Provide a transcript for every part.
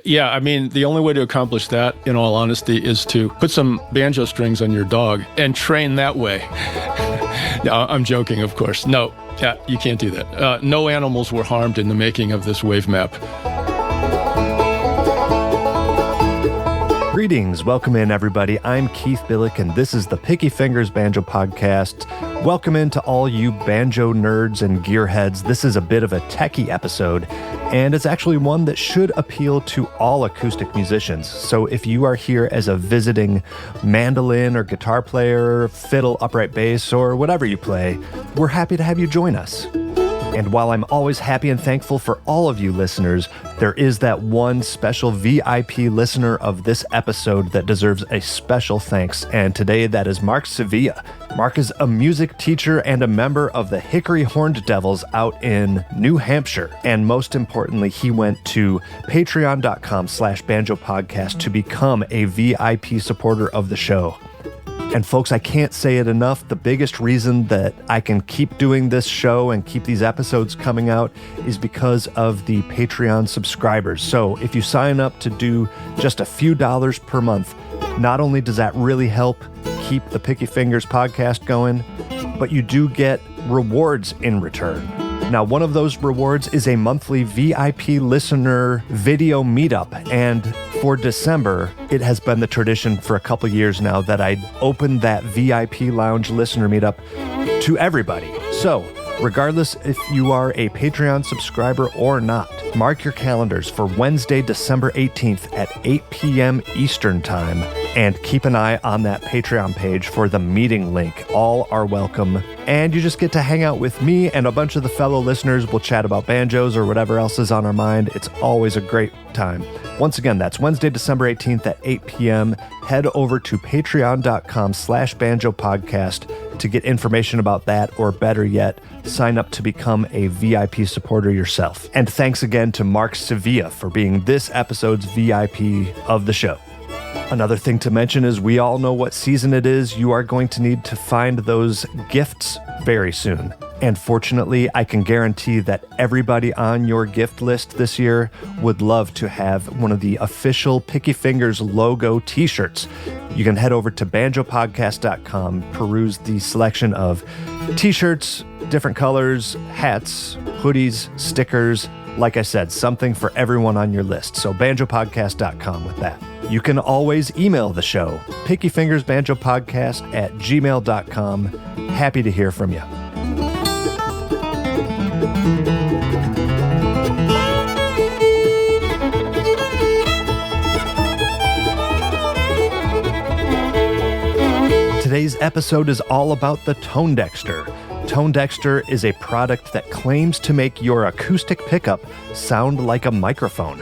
Yeah, I mean, the only way to accomplish that, in all honesty, is to put some banjo strings on your dog and train that way. No, I'm joking, of course. No, yeah, you can't do that. No animals were harmed in the making of this wavemap. Greetings. Welcome in, everybody. I'm Keith Billick, and this is the Picky Fingers Banjo Podcast. Welcome in to all you banjo nerds and gearheads. This is a bit of a techie episode, and it's actually one that should appeal to all acoustic musicians. So if you are here as a visiting mandolin or guitar player, fiddle, upright bass, or whatever you play, we're happy to have you join us. And while I'm always happy and thankful for all of you listeners, there is that one special VIP listener of this episode that deserves a special thanks. And today that is Mark Sevilla. Mark is a music teacher and a member of the Hickory Horned Devils out in New Hampshire. And most importantly, he went to patreon.com/banjopodcast to become a VIP supporter of the show. And folks, I can't say it enough. The biggest reason that I can keep doing this show and keep these episodes coming out is because of the Patreon subscribers. So if you sign up to do just a few dollars per month, not only does that really help keep the Picky Fingers podcast going, but you do get rewards in return. Now, one of those rewards is a monthly VIP listener video meetup, and for December, it has been the tradition for a couple years now that I open that VIP lounge listener meetup to everybody. So, regardless if you are a Patreon subscriber or not, mark your calendars for Wednesday, December 18th at 8 p.m. Eastern Time, and keep an eye on that Patreon page for the meeting link. All are welcome, and you just get to hang out with me and a bunch of the fellow listeners. We'll chat about banjos or whatever else is on our mind. It's always a great time. Once again, that's Wednesday, December 18th at 8 p.m. Head over to patreon.com/banjopodcast to get information about that, or better yet, sign up to become a VIP supporter yourself. And thanks again to Mark Sevilla for being this episode's VIP of the show. Another thing to mention is we all know what season it is. You are going to need to find those gifts very soon. And fortunately, I can guarantee that everybody on your gift list this year would love to have one of the official Picky Fingers logo t-shirts. You can head over to banjopodcast.com, peruse the selection of t-shirts, different colors, hats, hoodies, stickers. Like I said, something for everyone on your list. So banjopodcast.com with that. You can always email the show, pickyfingersbanjopodcast@gmail.com. Happy to hear from you. Today's episode is all about the ToneDexter. ToneDexter is a product that claims to make your acoustic pickup sound like a microphone.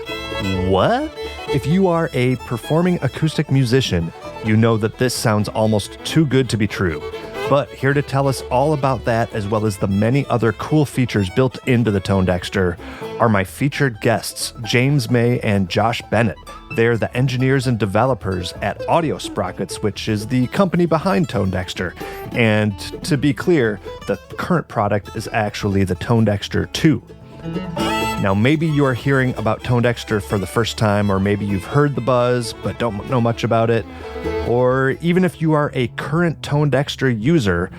What? If you are a performing acoustic musician, you know that this sounds almost too good to be true. But here to tell us all about that, as well as the many other cool features built into the ToneDexter, are my featured guests, James May and Josh Bennett. They're the engineers and developers at Sprockets, which is the company behind ToneDexter. And to be clear, the current product is actually the ToneDexter 2. Now, maybe you are hearing about ToneDexter for the first time, or maybe you've heard the buzz but don't know much about it, or even if you are a current ToneDexter user,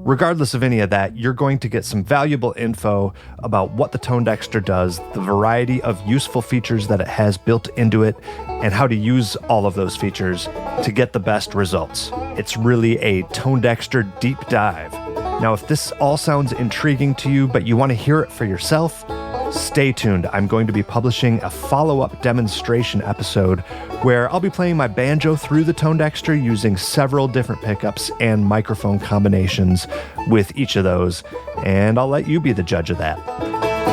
regardless of any of that, you're going to get some valuable info about what the ToneDexter does, the variety of useful features that it has built into it, and how to use all of those features to get the best results. It's really a ToneDexter deep dive. Now, if this all sounds intriguing to you, but you want to hear it for yourself, stay tuned. I'm going to be publishing a follow-up demonstration episode where I'll be playing my banjo through the ToneDexter using several different pickups and microphone combinations with each of those, and I'll let you be the judge of that.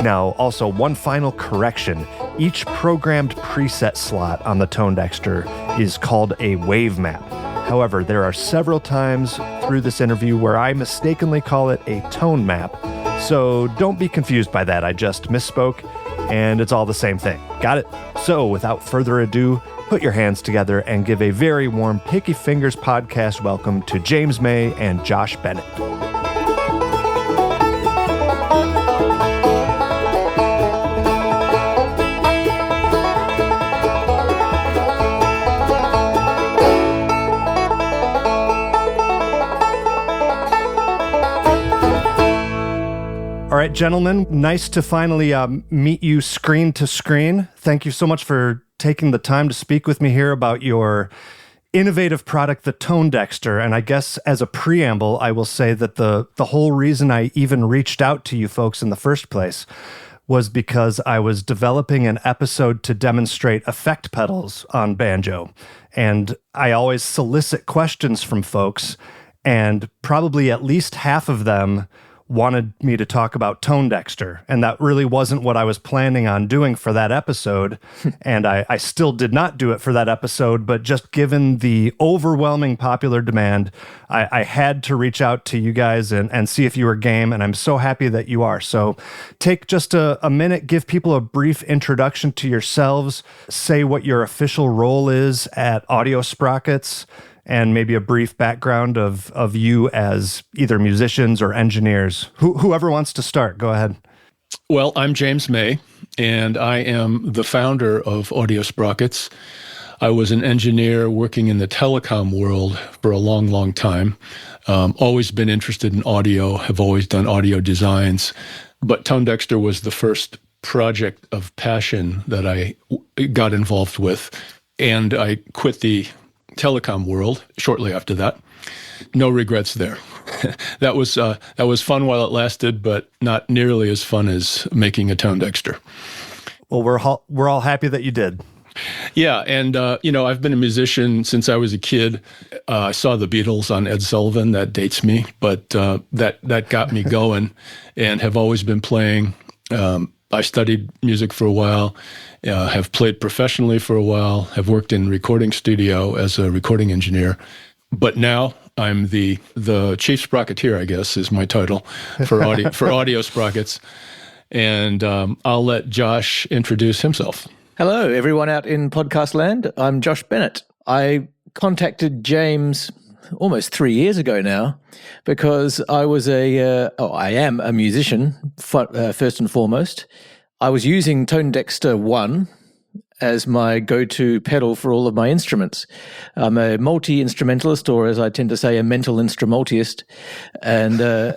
Now, also, one final correction. Each programmed preset slot on the ToneDexter is called a wavemap. However, there are several times through this interview where I mistakenly call it a tone map, so don't be confused by that. I just misspoke, and it's all the same thing. Got it? So, without further ado, put your hands together and give a very warm Picky Fingers podcast welcome to James May and Josh Bennett. right, gentlemen, nice to finally meet you screen to screen. Thank you so much for taking the time to speak with me here about your innovative product, the ToneDexter. And I guess as a preamble, I will say that the whole reason I even reached out to you folks in the first place was because I was developing an episode to demonstrate effect pedals on banjo. And I always solicit questions from folks, and probably at least half of them wanted me to talk about ToneDexter, and that really wasn't what I was planning on doing for that episode, and I still did not do it for that episode, but just given the overwhelming popular demand, I had to reach out to you guys and see if you were game, and I'm so happy that you are. So take just a minute, give people a brief introduction to yourselves, say what your official role is at Audio Sprockets, and maybe a brief background of you as either musicians or engineers. Whoever wants to start, go ahead. Well, I'm James May, and I am the founder of Audio Sprockets. I was an engineer working in the telecom world for a long, long time. Always been interested in audio, have always done audio designs, but ToneDexter was the first project of passion that I got involved with, and I quit the telecom world shortly after that. No regrets there. That was fun while it lasted, but not nearly as fun as making a ToneDexter. Well, we're all happy that you did. Yeah, and I've been a musician since I was a kid. I saw the Beatles on Ed Sullivan. That dates me, but that got me going, and have always been playing. I studied music for a while, have played professionally for a while, have worked in recording studio as a recording engineer, but now I'm the chief sprocketeer, I guess, is my title for Audio Sprockets, and I'll let Josh introduce himself. Hello, everyone out in podcast land. I'm Josh Bennett. I contacted James almost 3 years ago now, because I am a musician, first and foremost. I was using ToneDexter 1 as my go-to pedal for all of my instruments. I'm a multi-instrumentalist, or as I tend to say, a mental instrumentalist. And I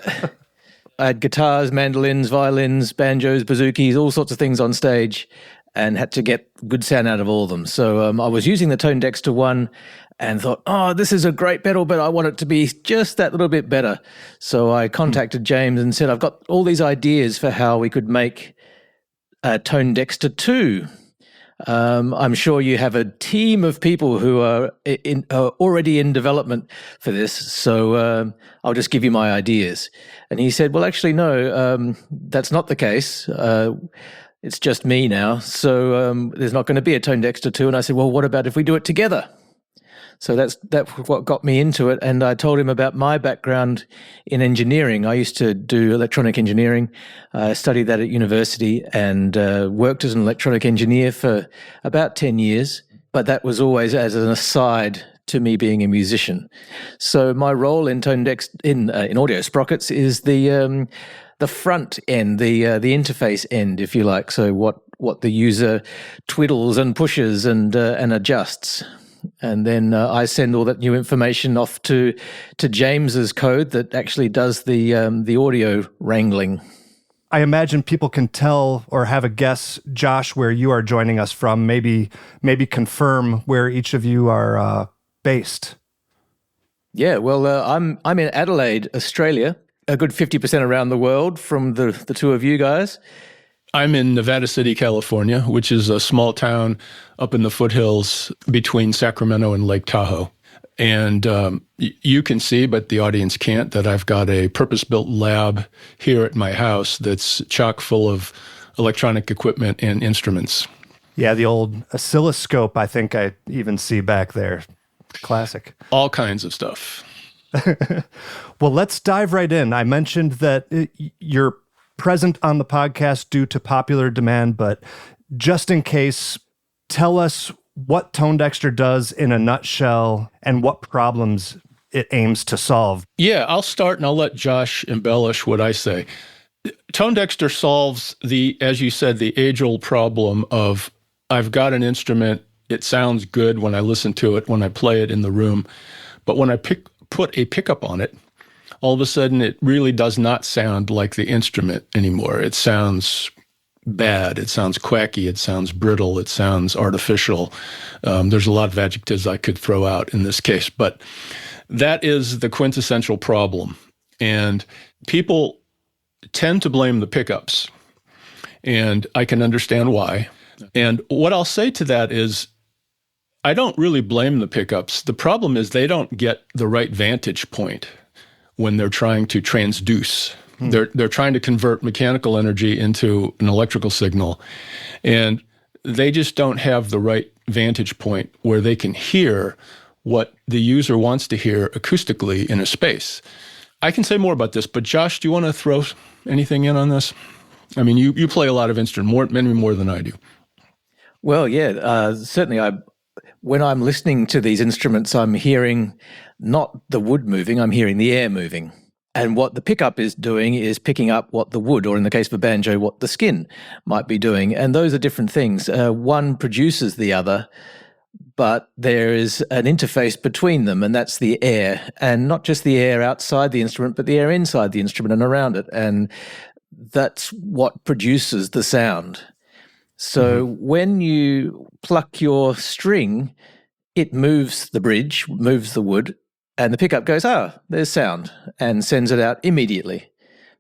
had guitars, mandolins, violins, banjos, bouzouki, all sorts of things on stage, and had to get good sound out of all of them. So I was using the ToneDexter 1 and thought, this is a great pedal, but I want it to be just that little bit better. So I contacted James and said, I've got all these ideas for how we could make a ToneDexter 2. I'm sure you have a team of people who are already in development for this, so I'll just give you my ideas. And he said, well, actually, no, that's not the case. It's just me now, so there's not going to be a ToneDexter 2. And I said, well, what about if we do it together? So that's what got me into it. And I told him about my background in engineering. I used to do electronic engineering. I studied that at university and worked as an electronic engineer for about 10 years. But that was always as an aside to me being a musician. So my role in ToneDexter, in Audio Sprockets, is the front end, the interface end, if you like. So what the user twiddles and pushes and adjusts. And then I send all that new information off to James's code that actually does the audio wrangling. I imagine people can tell or have a guess, Josh, where you are joining us from. Maybe confirm where each of you are based. Yeah, well, I'm in Adelaide, Australia. A good 50% around the world from the two of you guys. I'm in Nevada City, California, which is a small town up in the foothills between Sacramento and Lake Tahoe. And you can see, but the audience can't, that I've got a purpose-built lab here at my house that's chock full of electronic equipment and instruments. Yeah, the old oscilloscope, I think I even see back there. Classic. All kinds of stuff. Well, let's dive right in. I mentioned that you're present on the podcast due to popular demand, but just in case, tell us what ToneDexter does in a nutshell and what problems it aims to solve. Yeah, I'll start and I'll let Josh embellish what I say. ToneDexter solves as you said, the age-old problem of I've got an instrument, it sounds good when I listen to it, when I play it in the room, but when I put a pickup on it, all of a sudden it really does not sound like the instrument anymore. It sounds bad. It sounds quacky. It sounds brittle. It sounds artificial. There's a lot of adjectives I could throw out in this case, but that is the quintessential problem. And people tend to blame the pickups, and I can understand why. And what I'll say to that is, I don't really blame the pickups. The problem is they don't get the right vantage point when they're trying to transduce. They're trying to convert mechanical energy into an electrical signal, and they just don't have the right vantage point where they can hear what the user wants to hear acoustically in a space. I can say more about this, but Josh, do you want to throw anything in on this? I mean, you play a lot of instruments, many more than I do. Well, yeah, certainly when I'm listening to these instruments, I'm hearing not the wood moving, I'm hearing the air moving. And what the pickup is doing is picking up what the wood, or in the case of a banjo, what the skin might be doing. And those are different things. One produces the other, but there is an interface between them, and that's the air. And not just the air outside the instrument, but the air inside the instrument and around it. And that's what produces the sound. So when you pluck your string, it moves the bridge, moves the wood, and the pickup goes, there's sound, and sends it out immediately.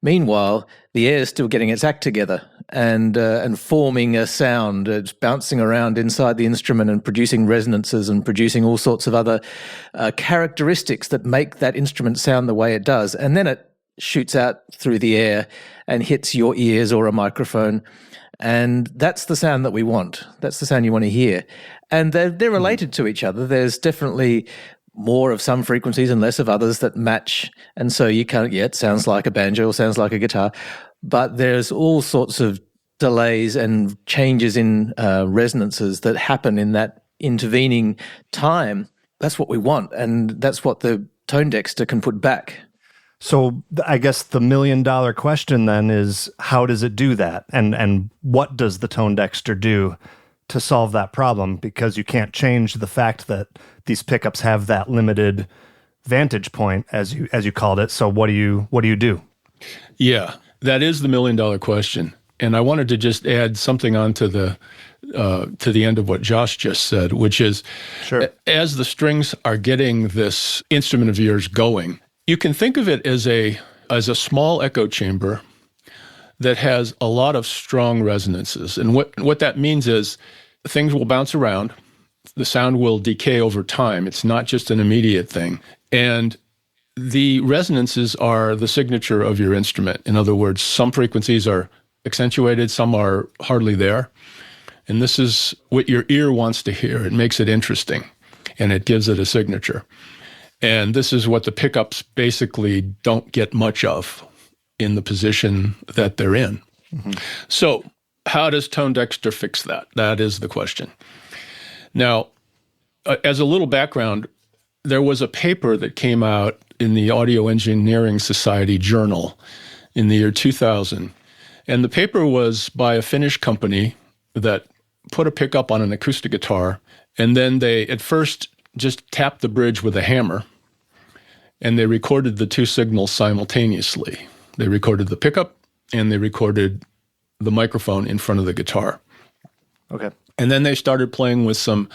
Meanwhile, the air is still getting its act together and forming a sound. It's bouncing around inside the instrument and producing resonances and producing all sorts of other characteristics that make that instrument sound the way it does. And then it shoots out through the air and hits your ears or a microphone. And that's the sound that we want. That's the sound you want to hear. And they're related to each other. There's definitely more of some frequencies and less of others that match. And so you can't, it sounds like a banjo or sounds like a guitar, but there's all sorts of delays and changes in resonances that happen in that intervening time. That's what we want. And that's what the ToneDexter can put back. So I guess the $1 million question then is, how does it do that? And what does the ToneDexter do to solve that problem? Because you can't change the fact that these pickups have that limited vantage point, as you called it. So what do you do? Yeah, that is the $1 million question. And I wanted to just add something on to the end of what Josh just said, which is, sure, as the strings are getting this instrument of yours going, you can think of it as a small echo chamber that has a lot of strong resonances. And what that means is things will bounce around. The sound will decay over time. It's not just an immediate thing. And the resonances are the signature of your instrument. In other words, some frequencies are accentuated, some are hardly there. And this is what your ear wants to hear. It makes it interesting, and it gives it a signature. And this is what the pickups basically don't get much of in the position that they're in. So how does ToneDexter fix that? That is the question. Now, as a little background, there was a paper that came out in the Audio Engineering Society journal in the year 2000. And the paper was by a Finnish company that put a pickup on an acoustic guitar, and then they at first just tapped the bridge with a hammer, and they recorded the two signals simultaneously. They recorded the pickup, and they recorded the microphone in front of the guitar. Okay. And then they started playing with some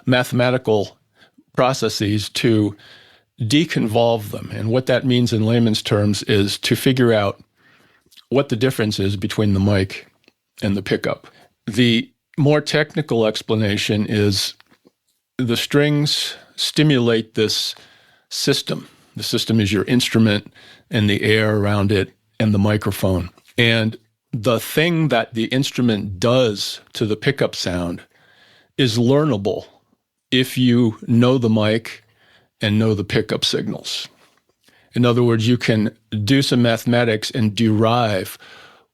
mathematical processes to deconvolve them. And what that means in layman's terms is to figure out what the difference is between the mic and the pickup. The more technical explanation is the strings stimulate this system. The system is your instrument and the air around it and the microphone. And the thing that the instrument does to the pickup sound is learnable if you know the mic and know the pickup signals. In other words, you can do some mathematics and derive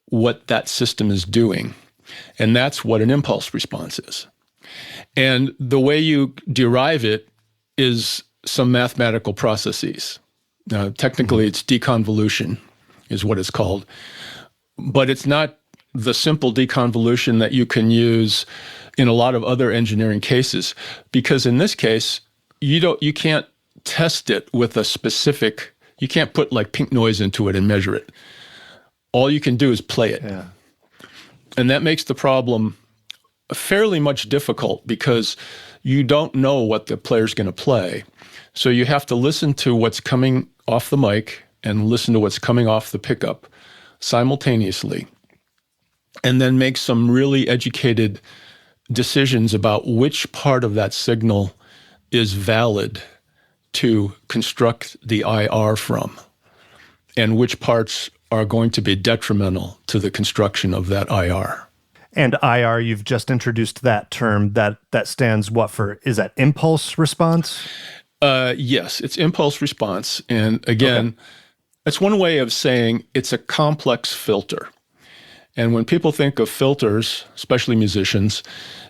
what that system is doing. And that's what an impulse response is. And the way you derive it is some mathematical processes. Now, technically, it's deconvolution is what it's called. But it's not the simple deconvolution that you can use in a lot of other engineering cases, because in this case, you can't test it with a specific You can't put like pink noise into it and measure it. All you can do is play it. Yeah. And that makes the problem fairly much difficult because you don't know what the player's going to play. So you have to listen to what's coming off the mic and listen to what's coming off the pickup simultaneously, and then make some really educated decisions about which part of that signal is valid to construct the IR from, and which parts are going to be detrimental to the construction of that IR. And IR, you've just introduced that term. That stands what for? Is that impulse response? Yes, it's impulse response. And again, that's one way of saying it's a complex filter. And when people think of filters, especially musicians,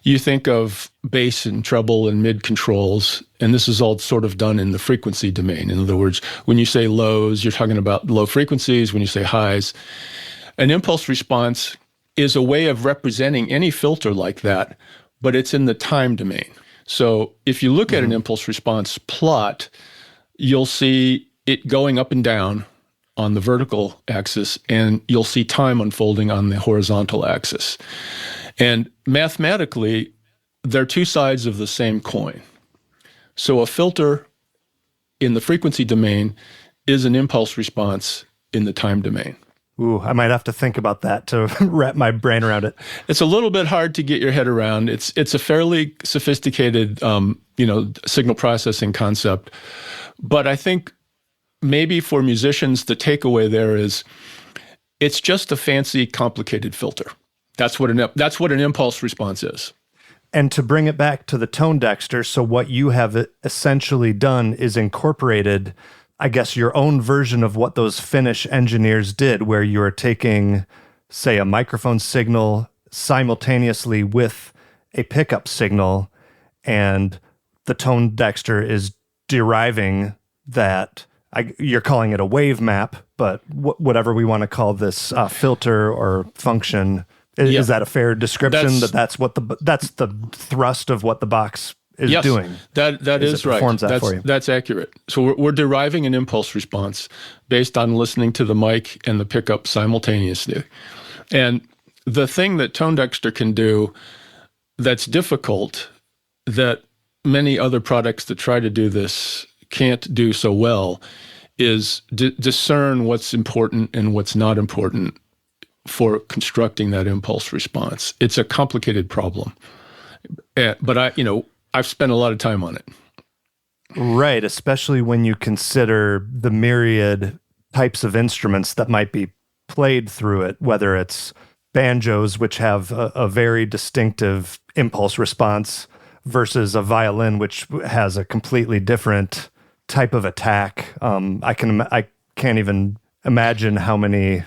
you think of bass and treble and mid controls, and this is all sort of done in the frequency domain. In other words, when you say lows, you're talking about low frequencies. When you say highs, an impulse response is a way of representing any filter like that, but it's in the time domain. So if you look at an impulse response plot, you'll see it going up and down on the vertical axis, and you'll see time unfolding on the horizontal axis. And mathematically, they're two sides of the same coin. So a filter in the frequency domain is an impulse response in the time domain. Ooh, I might have to think about that to wrap my brain around it. It's a little bit hard to get your head around. It's a fairly sophisticated, signal processing concept. But I think maybe for musicians, the takeaway there is it's just a fancy, complicated filter. That's what an impulse response is. And to bring it back to the ToneDexter, so what you have essentially done is incorporated, I guess, your own version of what those Finnish engineers did, where you're taking, say, a microphone signal simultaneously with a pickup signal, and the ToneDexter is deriving that. You're calling it a wavemap, but whatever we want to call this filter or function, is that a fair description? That's the thrust of what the box is doing. That is right. That for you. That's accurate. So we're deriving an impulse response based on listening to the mic and the pickup simultaneously. And the thing that ToneDexter can do that's difficult, that many other products that try to do this can't do so well, is discern what's important and what's not important for constructing that impulse response. It's a complicated problem, but I've spent a lot of time on it. Right, especially when you consider the myriad types of instruments that might be played through it, whether it's banjos, which have a very distinctive impulse response, versus a violin, which has a completely different type of attack. I can't even imagine how many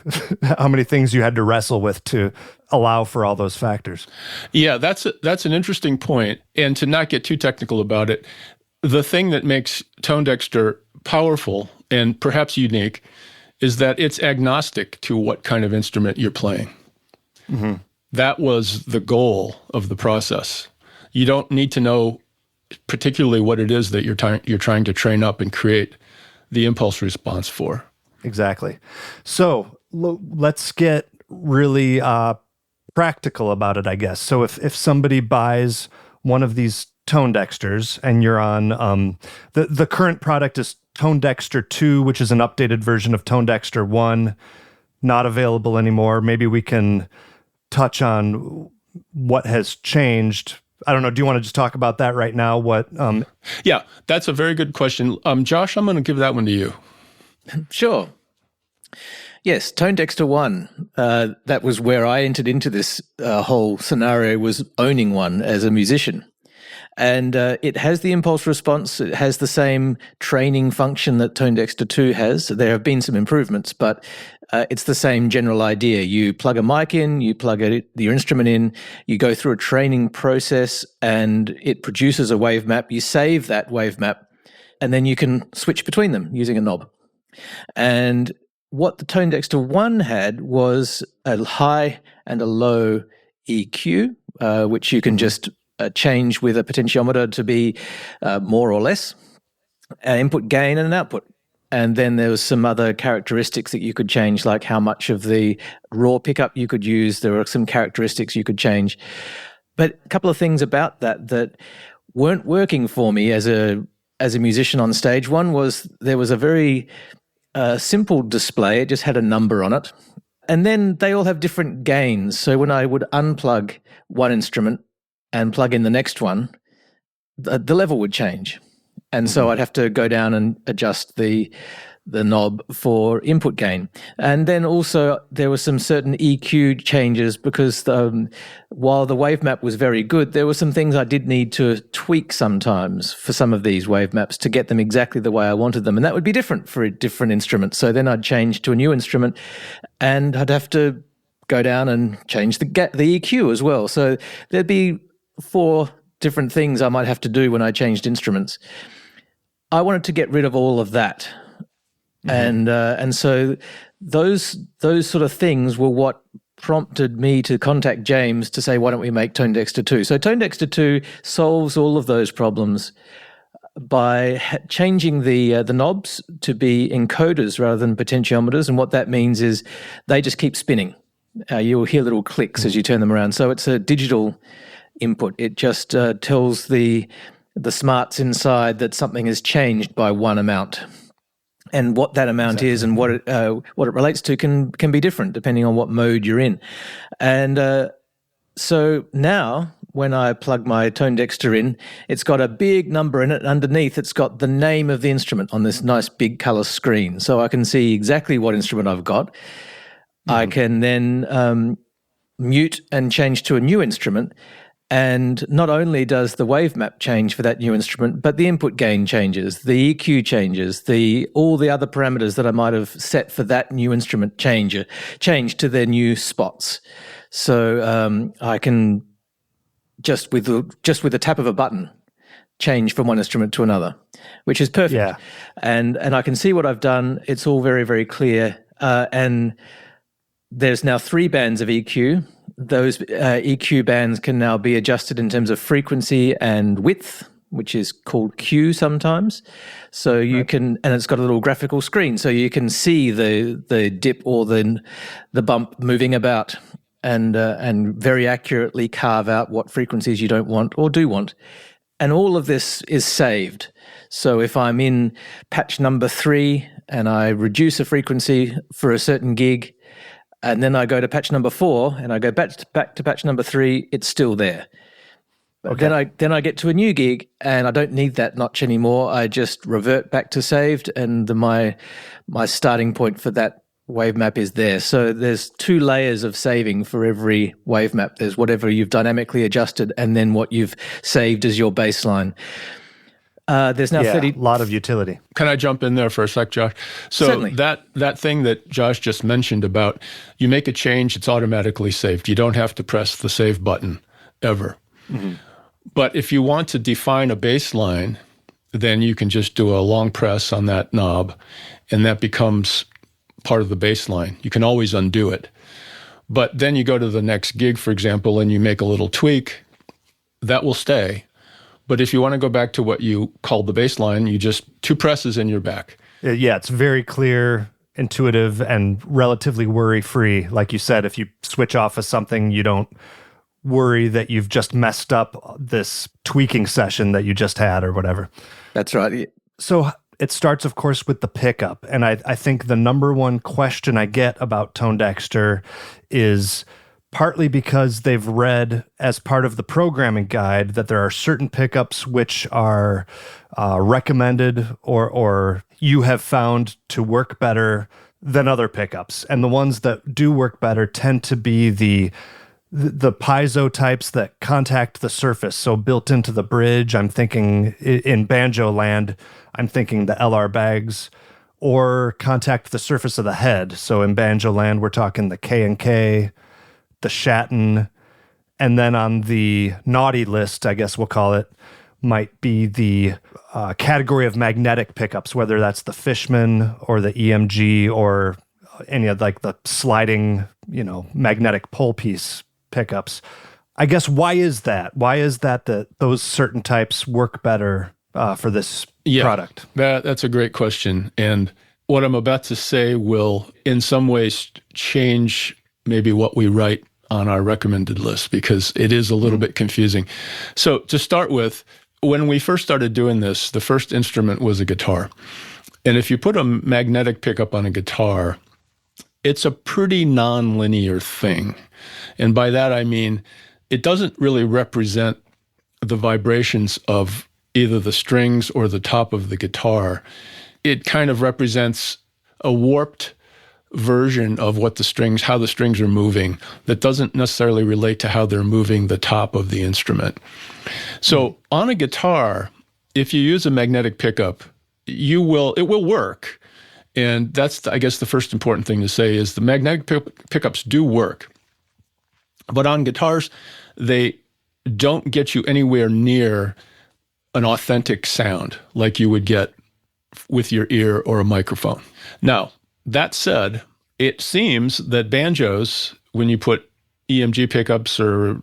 things you had to wrestle with to allow for all those factors. Yeah, that's an interesting point. And to not get too technical about it, the thing that makes ToneDexter powerful and perhaps unique is that it's agnostic to what kind of instrument you're playing. Mm-hmm. That was the goal of the process. You don't need to know particularly what it is that you're trying to train up and create the impulse response for. Exactly. So let's get really practical about it, I guess. So if somebody buys one of these ToneDexters and you're on, the current product is ToneDexter 2, which is an updated version of ToneDexter 1, not available anymore. Maybe we can touch on what has changed. I don't know. Do you want to just talk about that right now? Yeah, that's a very good question. Josh, I'm going to give that one to you. Sure. Yes, ToneDexter 1. That was where I entered into this whole scenario, was owning one as a musician. And it has the impulse response. It has the same training function that ToneDexter 2 has. There have been some improvements, but it's the same general idea. You plug a mic in, you plug your instrument in, you go through a training process, and it produces a wave map. You save that wave map, and then you can switch between them using a knob. And what the ToneDexter 1 had was a high and a low EQ, which you can just change with a potentiometer to be more or less, an input gain and an output. And then there was some other characteristics that you could change, like how much of the raw pickup you could use. There were some characteristics you could change. But a couple of things about that weren't working for me as a musician on stage. One was there was a very simple display. It just had a number on it. And then they all have different gains. So when I would unplug one instrument and plug in the next one, the level would change. And so I'd have to go down and adjust the knob for input gain. And then also there were some certain EQ changes because while the wavemap was very good, there were some things I did need to tweak sometimes for some of these wavemaps to get them exactly the way I wanted them. And that would be different for different instruments. So then I'd change to a new instrument and I'd have to go down and change the EQ as well. So there'd be 4 different things I might have to do when I changed instruments. I wanted to get rid of all of that. And so those sort of things were what prompted me to contact James to say, why don't we make ToneDexter 2? So ToneDexter 2 solves all of those problems by changing the knobs to be encoders rather than potentiometers. And what that means is they just keep spinning. You'll hear little clicks as you turn them around. So it's a digital input. It just tells the smarts inside that something has changed by one amount. And what that amount is and what it relates to can be different depending on what mode you're in. And so now when I plug my ToneDexter in, it's got a big number in it. Underneath, it's got the name of the instrument on this nice big color screen. So I can see exactly what instrument I've got. I can then mute and change to a new instrument. And not only does the wavemap change for that new instrument, but the input gain changes, the EQ changes, all the other parameters that I might have set for that new instrument change to their new spots. So I can just with the tap of a button change from one instrument to another, which is perfect. Yeah. And I can see what I've done. It's all very, very clear. And there's now 3 bands of EQ. Those EQ bands can now be adjusted in terms of frequency and width, which is called Q sometimes. So you can, and it's got a little graphical screen, so you can see the dip or the bump moving about, and very accurately carve out what frequencies you don't want or do want. And all of this is saved. So if I'm in patch number 3 and I reduce a frequency for a certain gig, and then I go to patch number 4 and I go back to patch number 3, it's still there. But then I get to a new gig and I don't need that notch anymore. I just revert back to saved, and my starting point for that wavemap is there. So there's 2 layers of saving for every wavemap. There's whatever you've dynamically adjusted and then what you've saved as your baseline. There's now a lot of utility. Can I jump in there for a sec, Josh? So Certainly. that thing that Josh just mentioned about you make a change, it's automatically saved. You don't have to press the save button ever. Mm-hmm. But if you want to define a baseline, then you can just do a long press on that knob, and that becomes part of the baseline. You can always undo it. But then you go to the next gig, for example, and you make a little tweak, that will stay. But if you want to go back to what you called the baseline, you just 2 presses and you're back. Yeah, it's very clear, intuitive, and relatively worry-free. Like you said, if you switch off of something, you don't worry that you've just messed up this tweaking session that you just had or whatever. That's right. So it starts, of course, with the pickup. And I think the number one question I get about ToneDexter is partly because they've read as part of the programming guide that there are certain pickups which are recommended or you have found to work better than other pickups. And the ones that do work better tend to be the piezo types that contact the surface. So built into the bridge, I'm thinking in banjo land, I'm thinking the LR bags, or contact the surface of the head. So in banjo land, we're talking the K&K, the Shatton, and then on the naughty list, I guess we'll call it, might be the category of magnetic pickups, whether that's the Fishman or the EMG or any of like the sliding, magnetic pole piece pickups. I guess why is that? Why is that those certain types work better for this Yeah, product? That's a great question. And what I'm about to say will, in some ways, change maybe what we write on our recommended list, because it is a little bit confusing. So to start with, when we first started doing this, the first instrument was a guitar. And if you put a magnetic pickup on a guitar, it's a pretty non-linear thing. And by that, I mean, it doesn't really represent the vibrations of either the strings or the top of the guitar. It kind of represents a warped version of how the strings are moving that doesn't necessarily relate to how they're moving the top of the instrument. So on a guitar, if you use a magnetic pickup, it will work. And that's, I guess, the first important thing to say is the magnetic pickups do work. But on guitars, they don't get you anywhere near an authentic sound like you would get with your ear or a microphone. Now, that said, it seems that banjos, when you put EMG pickups or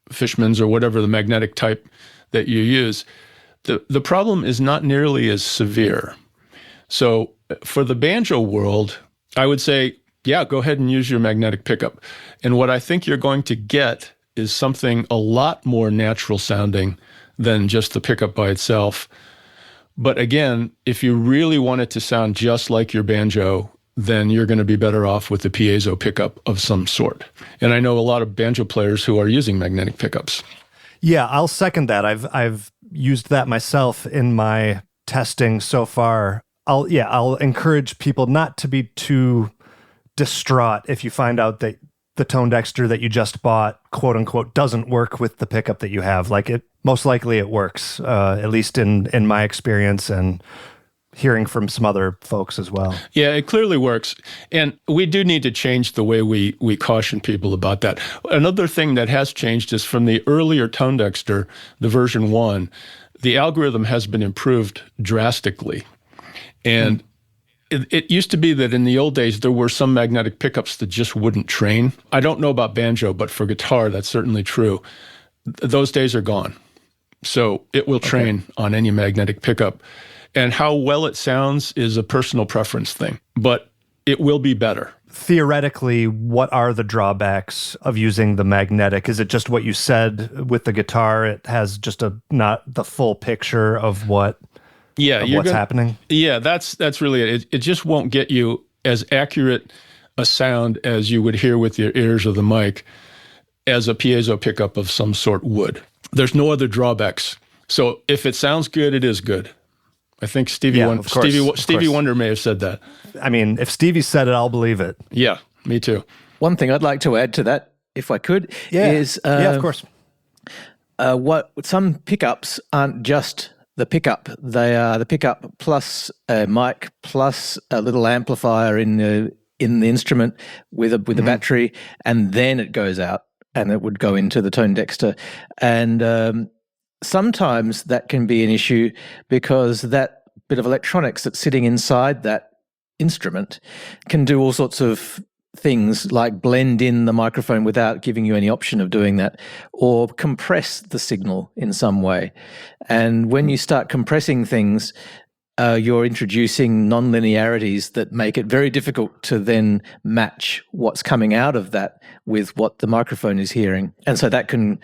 Fishmans or whatever the magnetic type that you use, the problem is not nearly as severe. So for the banjo world, I would say, yeah, go ahead and use your magnetic pickup. And what I think you're going to get is something a lot more natural sounding than just the pickup by itself. But again, if you really want it to sound just like your banjo, then you're going to be better off with the piezo pickup of some sort. And I know a lot of banjo players who are using magnetic pickups. Yeah, I'll second that. I've used that myself in my testing so far. I'll encourage people not to be too distraught if you find out that the ToneDexter that you just bought, quote unquote, doesn't work with the pickup that you have. Like, it most likely it works, at least in my experience and hearing from some other folks as well. Yeah, it clearly works. And we do need to change the way we caution people about that. Another thing that has changed is from the earlier ToneDexter, the version 1, the algorithm has been improved drastically. And it used to be that in the old days, there were some magnetic pickups that just wouldn't train. I don't know about banjo, but for guitar, that's certainly true. Those days are gone. So it will train on any magnetic pickup. And how well it sounds is a personal preference thing, but it will be better. Theoretically, what are the drawbacks of using the magnetic? Is it just what you said with the guitar? It has just not the full picture of what's happening? Yeah, that's really it. It just won't get you as accurate a sound as you would hear with your ears or the mic as a piezo pickup of some sort would. There's no other drawbacks. So if it sounds good, it is good. I think Stevie Wonder may have said that. I mean, if Stevie said it, I'll believe it. Yeah, me too. One thing I'd like to add to that, if I could, is of course. What some pickups aren't just the pickup; they are the pickup plus a mic plus a little amplifier in the instrument with a battery, and then it goes out and it would go into the ToneDexter. And sometimes that can be an issue because that bit of electronics that's sitting inside that instrument can do all sorts of things like blend in the microphone without giving you any option of doing that, or compress the signal in some way. And when you start compressing things, you're introducing non-linearities that make it very difficult to then match what's coming out of that with what the microphone is hearing. And so that can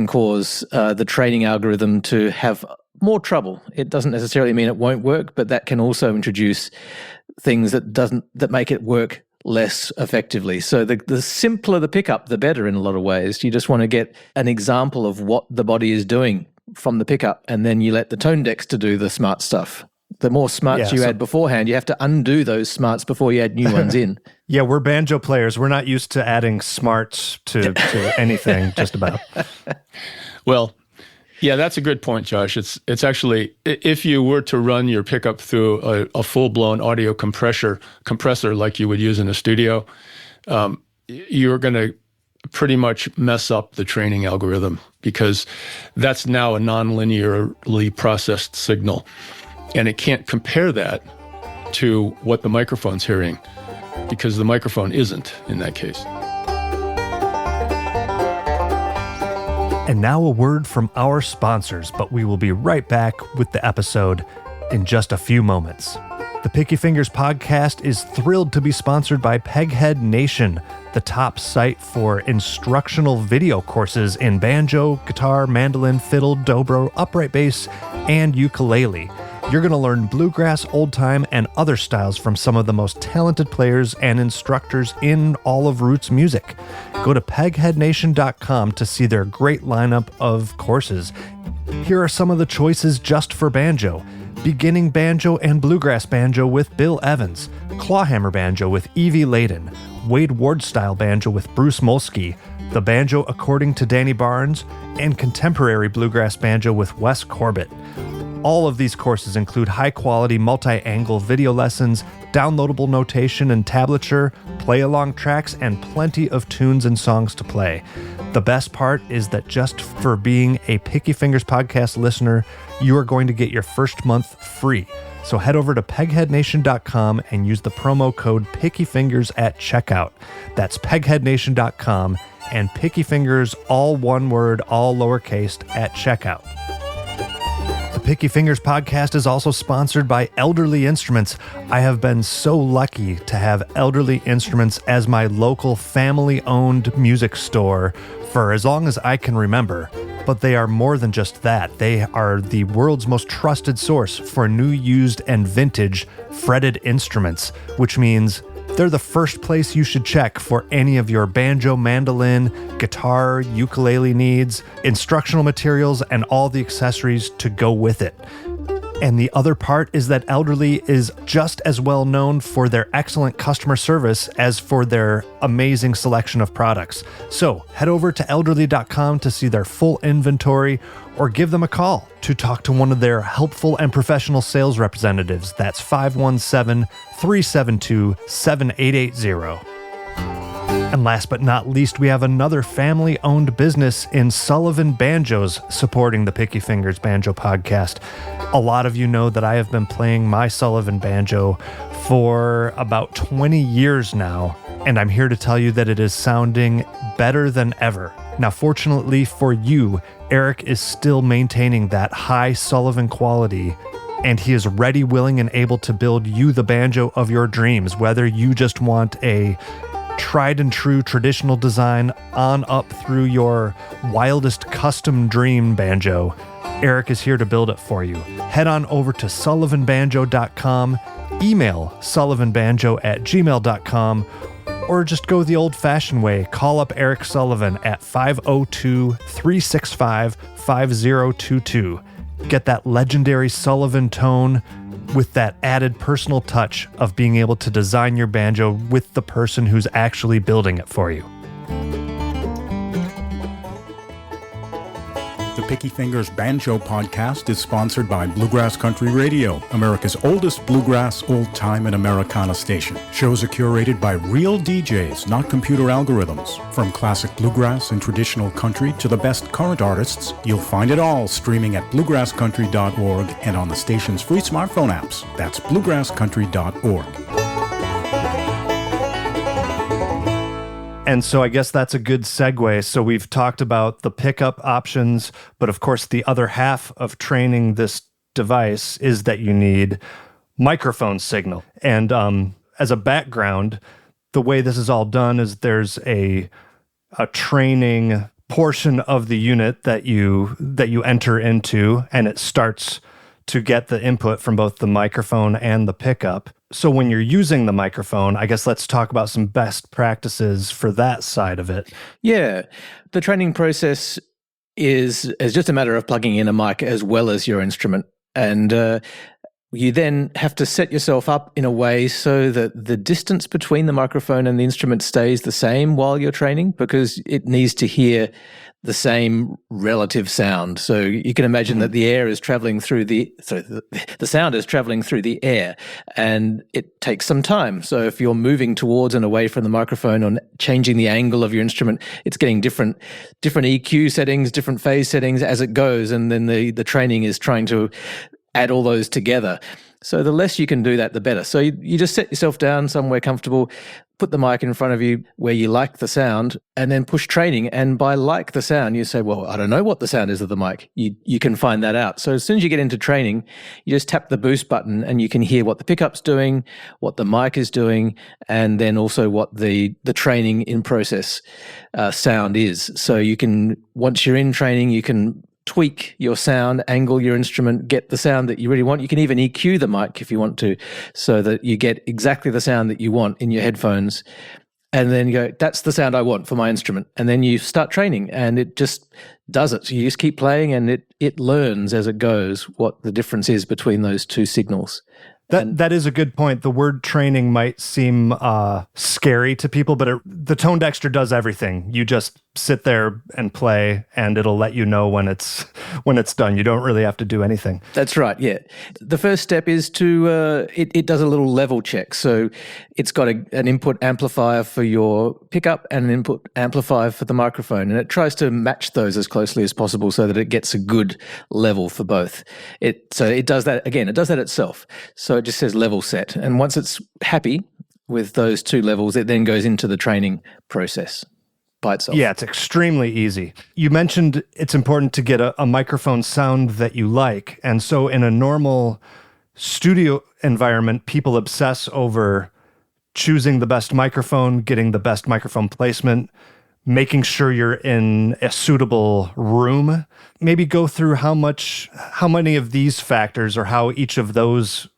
cause the training algorithm to have more trouble. It doesn't necessarily mean it won't work, but that can also introduce things that make it work less effectively. So the simpler the pickup, the better in a lot of ways. You just want to get an example of what the body is doing from the pickup, and then you let the ToneDexter do the smart stuff. The more smarts you add beforehand, you have to undo those smarts before you add new ones in. Yeah, we're banjo players. We're not used to adding smarts to anything, just about. Well, yeah, that's a good point, Josh. It's actually, if you were to run your pickup through a full-blown audio compressor like you would use in a studio, you're going to pretty much mess up the training algorithm because that's now a non-linearly processed signal. And it can't compare that to what the microphone's hearing because the microphone isn't in that case. And now a word from our sponsors, but we will be right back with the episode in just a few moments. The Picky Fingers podcast is thrilled to be sponsored by Peghead Nation, the top site for instructional video courses in banjo, guitar, mandolin, fiddle, dobro, upright bass, and ukulele. You're going to learn bluegrass, old time, and other styles from some of the most talented players and instructors in all of roots music. Go to pegheadnation.com to see their great lineup of courses. Here are some of the choices just for banjo. Beginning Banjo and Bluegrass Banjo with Bill Evans, Clawhammer Banjo with Evie Layden, Wade Ward Style Banjo with Bruce Molsky, The Banjo According to Danny Barnes, and Contemporary Bluegrass Banjo with Wes Corbett. All of these courses include high-quality multi-angle video lessons, downloadable notation and tablature, play-along tracks, and plenty of tunes and songs to play. The best part is that just for being a Picky Fingers podcast listener, you are going to get your first month free. So head over to pegheadnation.com and use the promo code PickyFingers at checkout. That's pegheadnation.com and PickyFingers, all one word, all lowercase, at checkout. The Picky Fingers podcast is also sponsored by Elderly Instruments. I have been so lucky to have Elderly Instruments as my local family-owned music store for as long as I can remember. But they are more than just that. They are the world's most trusted source for new, used, and vintage fretted instruments, which means they're the first place you should check for any of your banjo, mandolin, guitar, ukulele needs, instructional materials, and all the accessories to go with it. And the other part is that Elderly is just as well known for their excellent customer service as for their amazing selection of products. So head over to elderly.com to see their full inventory or give them a call to talk to one of their helpful and professional sales representatives. That's 517-372-7880. And last but not least, we have another family-owned business in Sullivan Banjos supporting the Picky Fingers Banjo podcast. A lot of you know that I have been playing my Sullivan Banjo for about 20 years now, and I'm here to tell you that it is sounding better than ever. Now, fortunately for you, Eric is still maintaining that high Sullivan quality, and he is ready, willing, and able to build you the banjo of your dreams, whether you just want a tried and true traditional design on up through your wildest custom dream banjo. Eric is here to build it for you. Head on over to sullivanbanjo.com, email sullivanbanjo@gmail.com, or just go the old-fashioned way. Call up Eric Sullivan at 502-365-5022. Get that legendary Sullivan tone with that added personal touch of being able to design your banjo with the person who's actually building it for you. The Picky Fingers Banjo podcast is sponsored by Bluegrass Country Radio, America's oldest bluegrass, old-time, and Americana station. Shows are curated by real DJs, not computer algorithms. From classic bluegrass and traditional country to the best current artists, you'll find it all streaming at bluegrasscountry.org and on the station's free smartphone apps. That's bluegrasscountry.org. And so I guess that's a good segue. So we've talked about the pickup options, but of course the other half of training this device is that you need microphone signal. And as a background, the way this is all done is there's a training portion of the unit that you enter into, and it starts to get the input from both the microphone and the pickup. So when you're using the microphone, I guess let's talk about some best practices for that side of it. Yeah, the training process is just a matter of plugging in a mic as well as your instrument. And you then have to set yourself up in a way so that the distance between the microphone and the instrument stays the same while you're training, because it needs to hear the same relative sound. So you can imagine that the air is traveling through the sound is traveling through the air, and it takes some time. So if you're moving towards and away from the microphone or changing the angle of your instrument, it's getting different EQ settings, different phase settings as it goes, and then the training is trying to add all those together. So the less you can do that, the better. So you just set yourself down somewhere comfortable, put the mic in front of you where you like the sound, and then push training. And by like the sound, you say, well, I don't know what the sound is of the mic. You can find that out. So as soon as you get into training, you just tap the boost button and you can hear what the pickup's doing, what the mic is doing, and then also what the training in process sound is. So you can, once you're in training, you can tweak your sound, angle your instrument, get the sound that you really want. You can even EQ the mic if you want to, so that you get exactly the sound that you want in your headphones. And then you go, that's the sound I want for my instrument. And then you start training and it just does it. So you just keep playing and it learns as it goes what the difference is between those two signals. That is a good point. The word training might seem scary to people, but the ToneDexter does everything. You just sit there and play, and it'll let you know when it's done. You don't really have to do anything. That's right, yeah. The first step is to, it does a little level check. So it's got an input amplifier for your pickup and an input amplifier for the microphone, and it tries to match those as closely as possible so that it gets a good level for both. So it does that, again, it does that itself. So it just says level set. And once it's happy with those two levels, it then goes into the training process by itself. Yeah, it's extremely easy. You mentioned it's important to get a microphone sound that you like. And so in a normal studio environment, people obsess over choosing the best microphone, getting the best microphone placement, making sure you're in a suitable room. Maybe go through how many of these factors or how each of those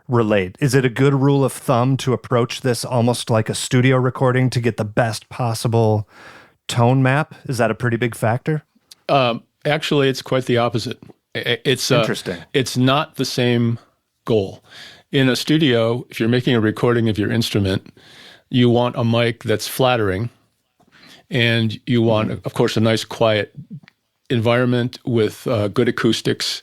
relate. Is it a good rule of thumb to approach this almost like a studio recording to get the best possible tone map? Is that a pretty big factor? Actually, it's quite the opposite. It's interesting. It's not the same goal. In a studio, if you're making a recording of your instrument, you want a mic that's flattering, and you want, of course, a nice quiet environment with good acoustics.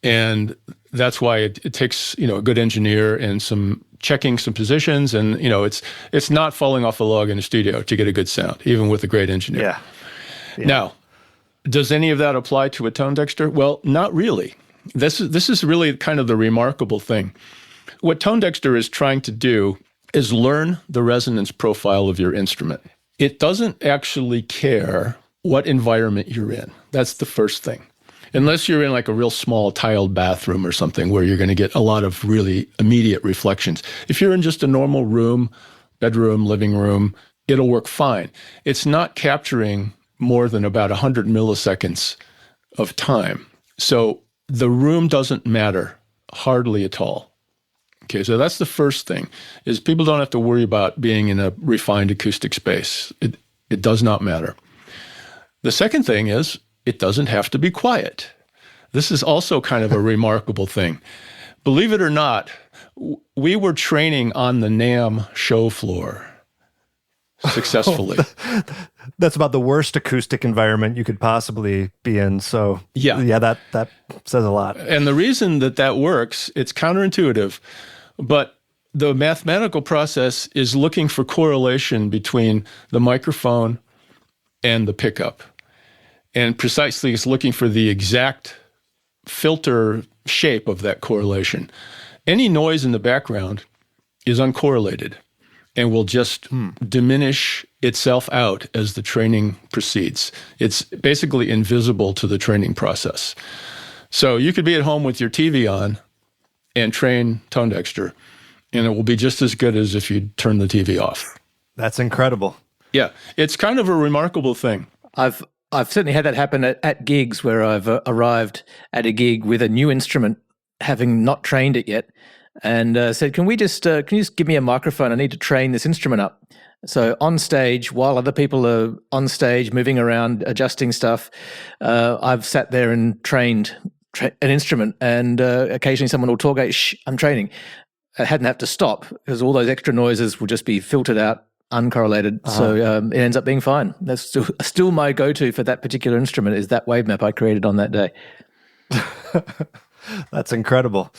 And that's why it takes, a good engineer and some checking some positions, and it's not falling off the log in a studio to get a good sound, even with a great engineer. Yeah. Now, does any of that apply to a ToneDexter? Well, not really. This is really kind of the remarkable thing. What ToneDexter is trying to do is learn the resonance profile of your instrument. It doesn't actually care what environment you're in. That's the first thing. Unless you're in like a real small tiled bathroom or something where you're going to get a lot of really immediate reflections. If you're in just a normal room, bedroom, living room, it'll work fine. It's not capturing more than about 100 milliseconds of time. So the room doesn't matter hardly at all. Okay, so that's the first thing, is people don't have to worry about being in a refined acoustic space. It does not matter. The second thing is, it doesn't have to be quiet. This is also kind of a remarkable thing. Believe it or not, we were training on the NAMM show floor successfully. That's about the worst acoustic environment you could possibly be in. So yeah, that says a lot. And the reason that works, it's counterintuitive, but the mathematical process is looking for correlation between the microphone and the pickup. And precisely it's looking for the exact filter shape of that correlation. Any noise in the background is uncorrelated and will just diminish itself out as the training proceeds. It's basically invisible to the training process. So you could be at home with your TV on and train ToneDexter, and it will be just as good as if you turn the TV off. That's incredible. Yeah, it's kind of a remarkable thing. I've certainly had that happen at gigs where I've arrived at a gig with a new instrument, having not trained it yet, and said, can you just give me a microphone? I need to train this instrument up. So on stage, while other people are on stage, moving around, adjusting stuff, I've sat there and trained an instrument, and occasionally someone will talk, shh, I'm training. I hadn't have to stop because all those extra noises will just be filtered out, uncorrelated. Uh-huh. So it ends up being fine. That's still my go-to for that particular instrument, is that wavemap I created on that day. That's incredible.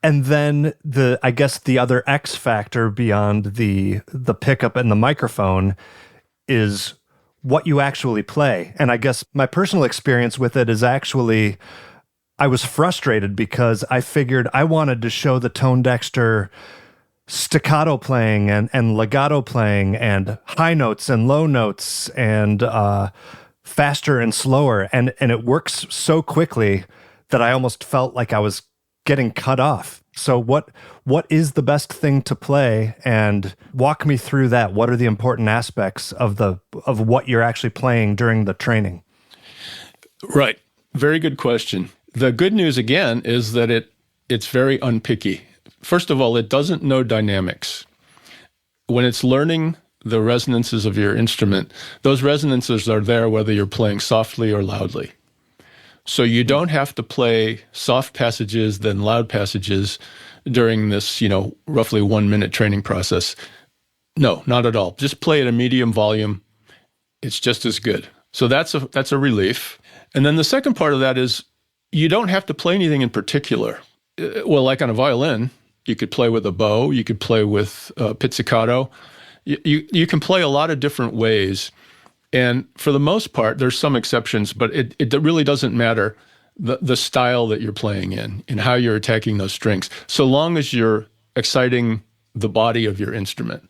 And then I guess the other X factor beyond the pickup and the microphone is what you actually play. And I guess my personal experience with it is actually, I was frustrated because I figured I wanted to show the ToneDexter staccato playing and legato playing and high notes and low notes and faster and slower. And it works so quickly that I almost felt like I was getting cut off. So what is the best thing to play? And walk me through that. What are the important aspects of what you're actually playing during the training? Right. Very good question. The good news, again, is that it's very unpicky. First of all, it doesn't know dynamics. When it's learning the resonances of your instrument, those resonances are there whether you're playing softly or loudly. So you don't have to play soft passages then loud passages during this, roughly 1 minute training process. No, not at all. Just play at a medium volume. It's just as good. So that's a relief. And then the second part of that is you don't have to play anything in particular. Well, like on a violin, you could play with a bow, you could play with pizzicato. You can play a lot of different ways. And for the most part, there's some exceptions, but it really doesn't matter the style that you're playing in and how you're attacking those strings. So long as you're exciting the body of your instrument,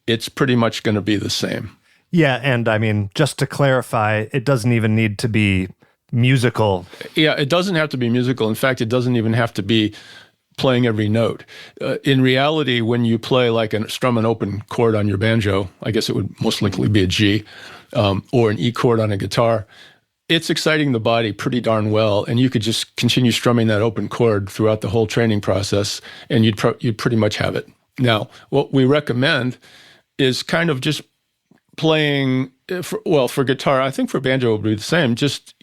it's pretty much going to be the same. Yeah, and I mean, just to clarify, it doesn't even need to be musical. Yeah, it doesn't have to be musical. In fact, it doesn't even have to be playing every note. In reality, when you play strum an open chord on your banjo, I guess it would most likely be a G, or an E chord on a guitar, it's exciting the body pretty darn well, and you could just continue strumming that open chord throughout the whole training process, and you'd pretty much have it. Now, what we recommend is kind of just playing, for guitar, I think for banjo it would be the same, just,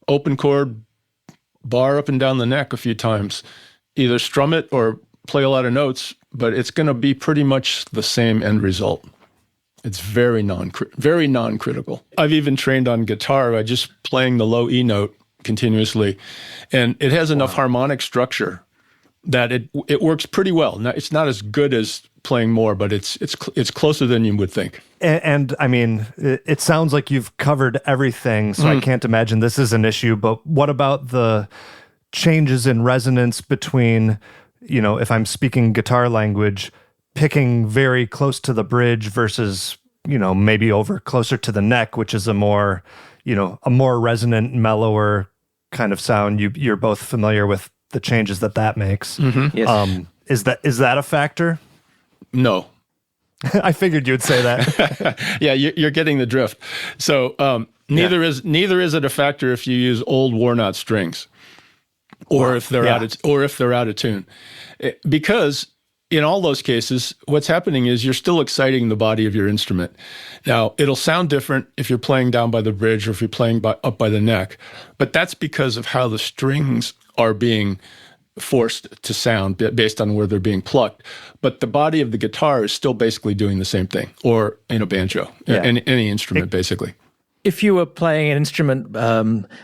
open chord, bar up and down the neck a few times. Either strum it or play a lot of notes, but it's going to be pretty much the same end result. It's very non-critical. I've even trained on guitar by just playing the low E note continuously, and it has enough harmonic structure that it works pretty well. Now, it's not as good as playing more, but it's closer than you would think. And I mean, it sounds like you've covered everything, so I can't imagine this is an issue, but what about the changes in resonance between, if I'm speaking guitar language, picking very close to the bridge versus, maybe over closer to the neck, which is a more resonant, mellower kind of sound. You're both familiar with the changes that makes. Mm-hmm. Yes. Is that a factor? No. I figured you'd say that. Yeah, you're getting the drift. So neither is it a factor if you use old worn out strings, or if they're out of tune, because in all those cases, what's happening is you're still exciting the body of your instrument. Now, it'll sound different if you're playing down by the bridge or if you're playing up by the neck, but that's because of how the strings are being forced to sound based on where they're being plucked. But the body of the guitar is still basically doing the same thing, or in a banjo, any instrument, basically. If you were playing an instrument,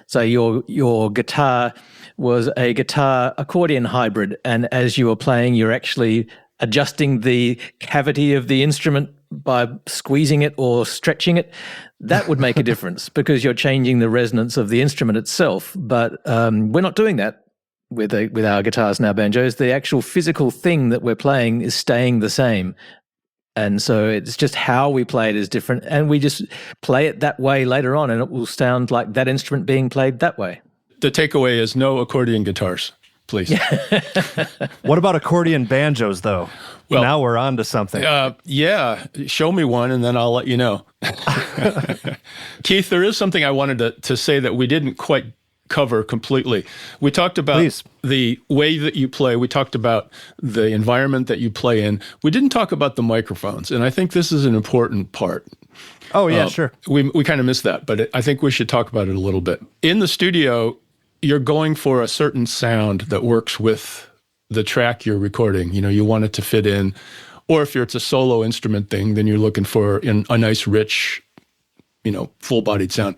say your guitar was a guitar accordion hybrid, and as you were playing, you're actually adjusting the cavity of the instrument by squeezing it or stretching it, that would make a difference because you're changing the resonance of the instrument itself. But we're not doing that with our guitars and our banjos. The actual physical thing that we're playing is staying the same. And so it's just how we play it is different, and we just play it that way later on, and it will sound like that instrument being played that way. The takeaway is no accordion guitars, please. What about accordion banjos, though? Well, now we're on to something. Yeah, show me one, and then I'll let you know. Keith, there is something I wanted to say that we didn't quite cover completely. We talked about the way that you play. We talked about the environment that you play in. We didn't talk about the microphones, and I think this is an important part. Oh, yeah, sure. We kind of missed that, but I think we should talk about it a little bit. In the studio, you're going for a certain sound that works with the track you're recording. You want it to fit in. Or if it's a solo instrument thing, then you're looking for a nice, rich, full-bodied sound.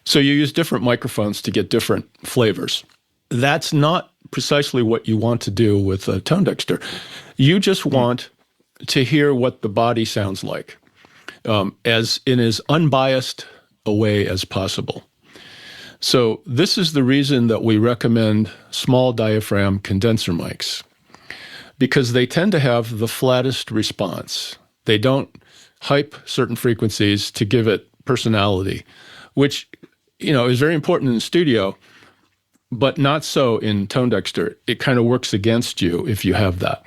So you use different microphones to get different flavors. That's not precisely what you want to do with a ToneDexter. You just want to hear what the body sounds like, as in as unbiased a way as possible. So this is the reason that we recommend small diaphragm condenser mics, because they tend to have the flattest response. They don't hype certain frequencies to give it personality, which, is very important in the studio, but not so in ToneDexter. It kind of works against you if you have that.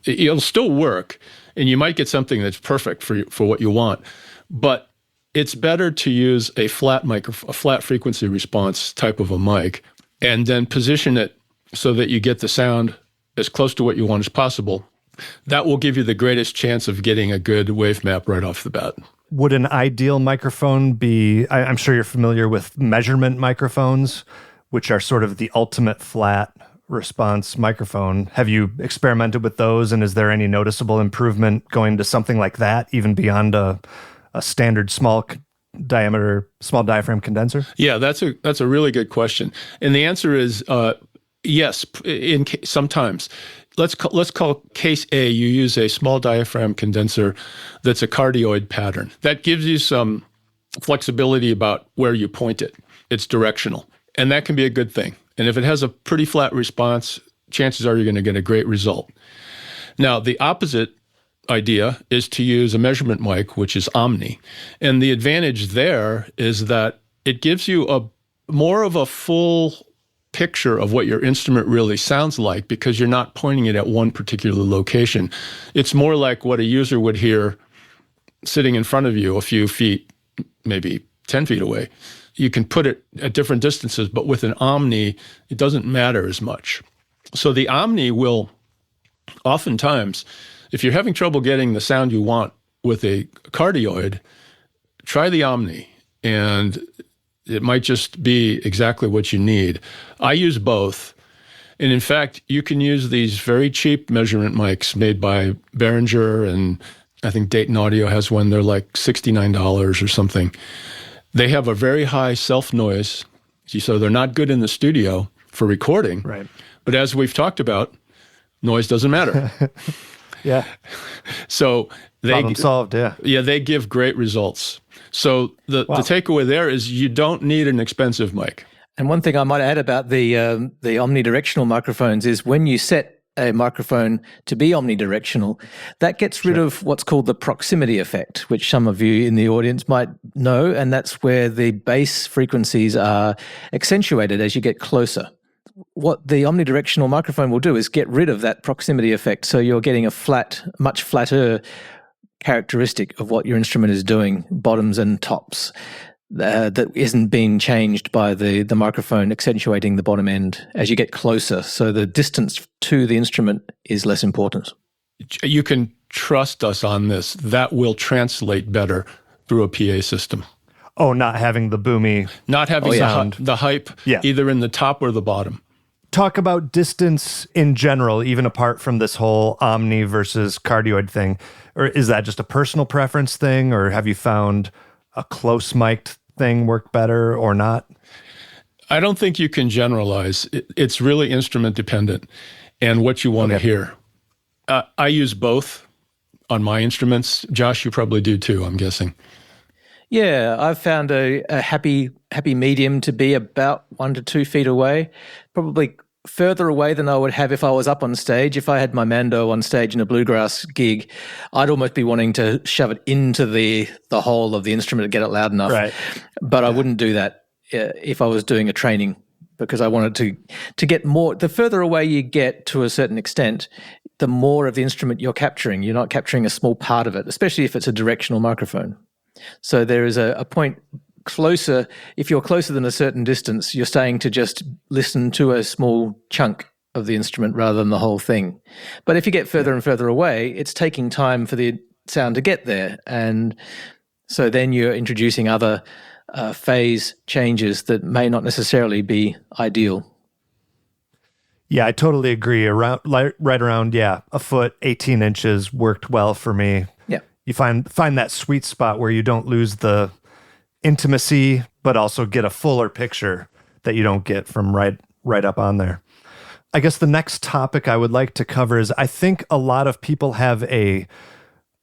It'll still work, and you might get something that's perfect for what you want, but it's better to use a flat frequency response type of a mic, and then position it so that you get the sound as close to what you want as possible. That will give you the greatest chance of getting a good wave map right off the bat. Would an ideal microphone be, I'm sure you're familiar with measurement microphones, which are sort of the ultimate flat response microphone. Have you experimented with those, and is there any noticeable improvement going to something like that, even beyond a standard small diaphragm condenser? Yeah, that's a really good question. And the answer is yes, sometimes. Let's call case A, you use a small diaphragm condenser that's a cardioid pattern. That gives you some flexibility about where you point it. It's directional. And that can be a good thing. And if it has a pretty flat response, chances are you're going to get a great result. Now, the opposite idea is to use a measurement mic, which is Omni. And the advantage there is that it gives you more of a full picture of what your instrument really sounds like, because you're not pointing it at one particular location. It's more like what a user would hear sitting in front of you a few feet, maybe 10 feet away. You can put it at different distances, but with an Omni, it doesn't matter as much. So the Omni will oftentimes, if you're having trouble getting the sound you want with a cardioid, try the Omni, and it might just be exactly what you need. I use both. And in fact, you can use these very cheap measurement mics made by Behringer, and I think Dayton Audio has one. They're like $69 or something. They have a very high self-noise, so they're not good in the studio for recording. Right. But as we've talked about, noise doesn't matter. Yeah. So problem solved, yeah. Yeah, they give great results. So the takeaway there is you don't need an expensive mic. And one thing I might add about the omnidirectional microphones is when you set a microphone to be omnidirectional, that gets rid of what's called the proximity effect, which some of you in the audience might know, and that's where the bass frequencies are accentuated as you get closer. What the omnidirectional microphone will do is get rid of that proximity effect, so you're getting a much flatter characteristic of what your instrument is doing, bottoms and tops, that isn't being changed by the microphone accentuating the bottom end as you get closer. So the distance to the instrument is less important. You can trust us on this. That will translate better through a PA system. Oh, not having the boomy Not having sound. the hype either in the top or the bottom. Talk about distance in general, even apart from this whole Omni versus cardioid thing. Or is that just a personal preference thing, or have you found a close mic'd thing work better or not? I don't think you can generalize. It's really instrument dependent and what you want to hear. I use both on my instruments. Josh, you probably do too, I'm guessing. Yeah, I've found a happy medium to be about 1 to 2 feet away, probably further away than I would have if I was up on stage. If I had my Mando on stage in a bluegrass gig, I'd almost be wanting to shove it into the hole of the instrument to get it loud enough. Right. But I wouldn't do that if I was doing a training, because I wanted to get more. The further away you get to a certain extent, the more of the instrument you're capturing. You're not capturing a small part of it, especially if it's a directional microphone. So there is a point closer. If you're closer than a certain distance, you're staying to just listen to a small chunk of the instrument rather than the whole thing. But if you get further and further away, it's taking time for the sound to get there. And so then you're introducing other phase changes that may not necessarily be ideal. Yeah, I totally agree. Right around, a foot, 18 inches worked well for me. Yeah. You find that sweet spot where you don't lose the intimacy, but also get a fuller picture that you don't get from right up on there. I guess the next topic I would like to cover is, I think a lot of people have a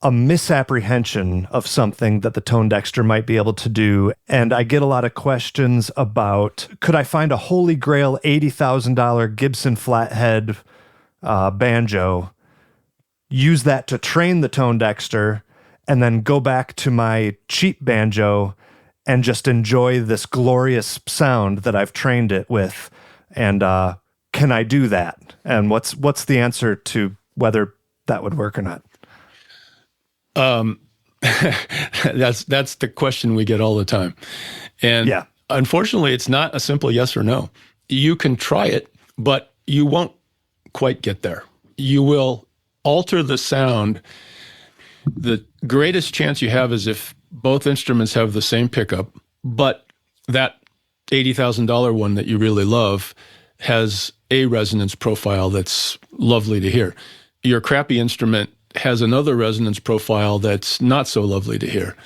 a misapprehension of something that the ToneDexter might be able to do. And I get a lot of questions about, could I find a holy grail $80,000 Gibson flathead banjo, use that to train the ToneDexter, and then go back to my cheap banjo and just enjoy this glorious sound that I've trained it with? And can I do that? And what's the answer to whether that would work or not? That's the question we get all the time. And unfortunately, it's not a simple yes or no. You can try it, but you won't quite get there. You will alter the sound. The greatest chance you have is if both instruments have the same pickup, but that $80,000 one that you really love has a resonance profile that's lovely to hear. Your crappy instrument has another resonance profile that's not so lovely to hear.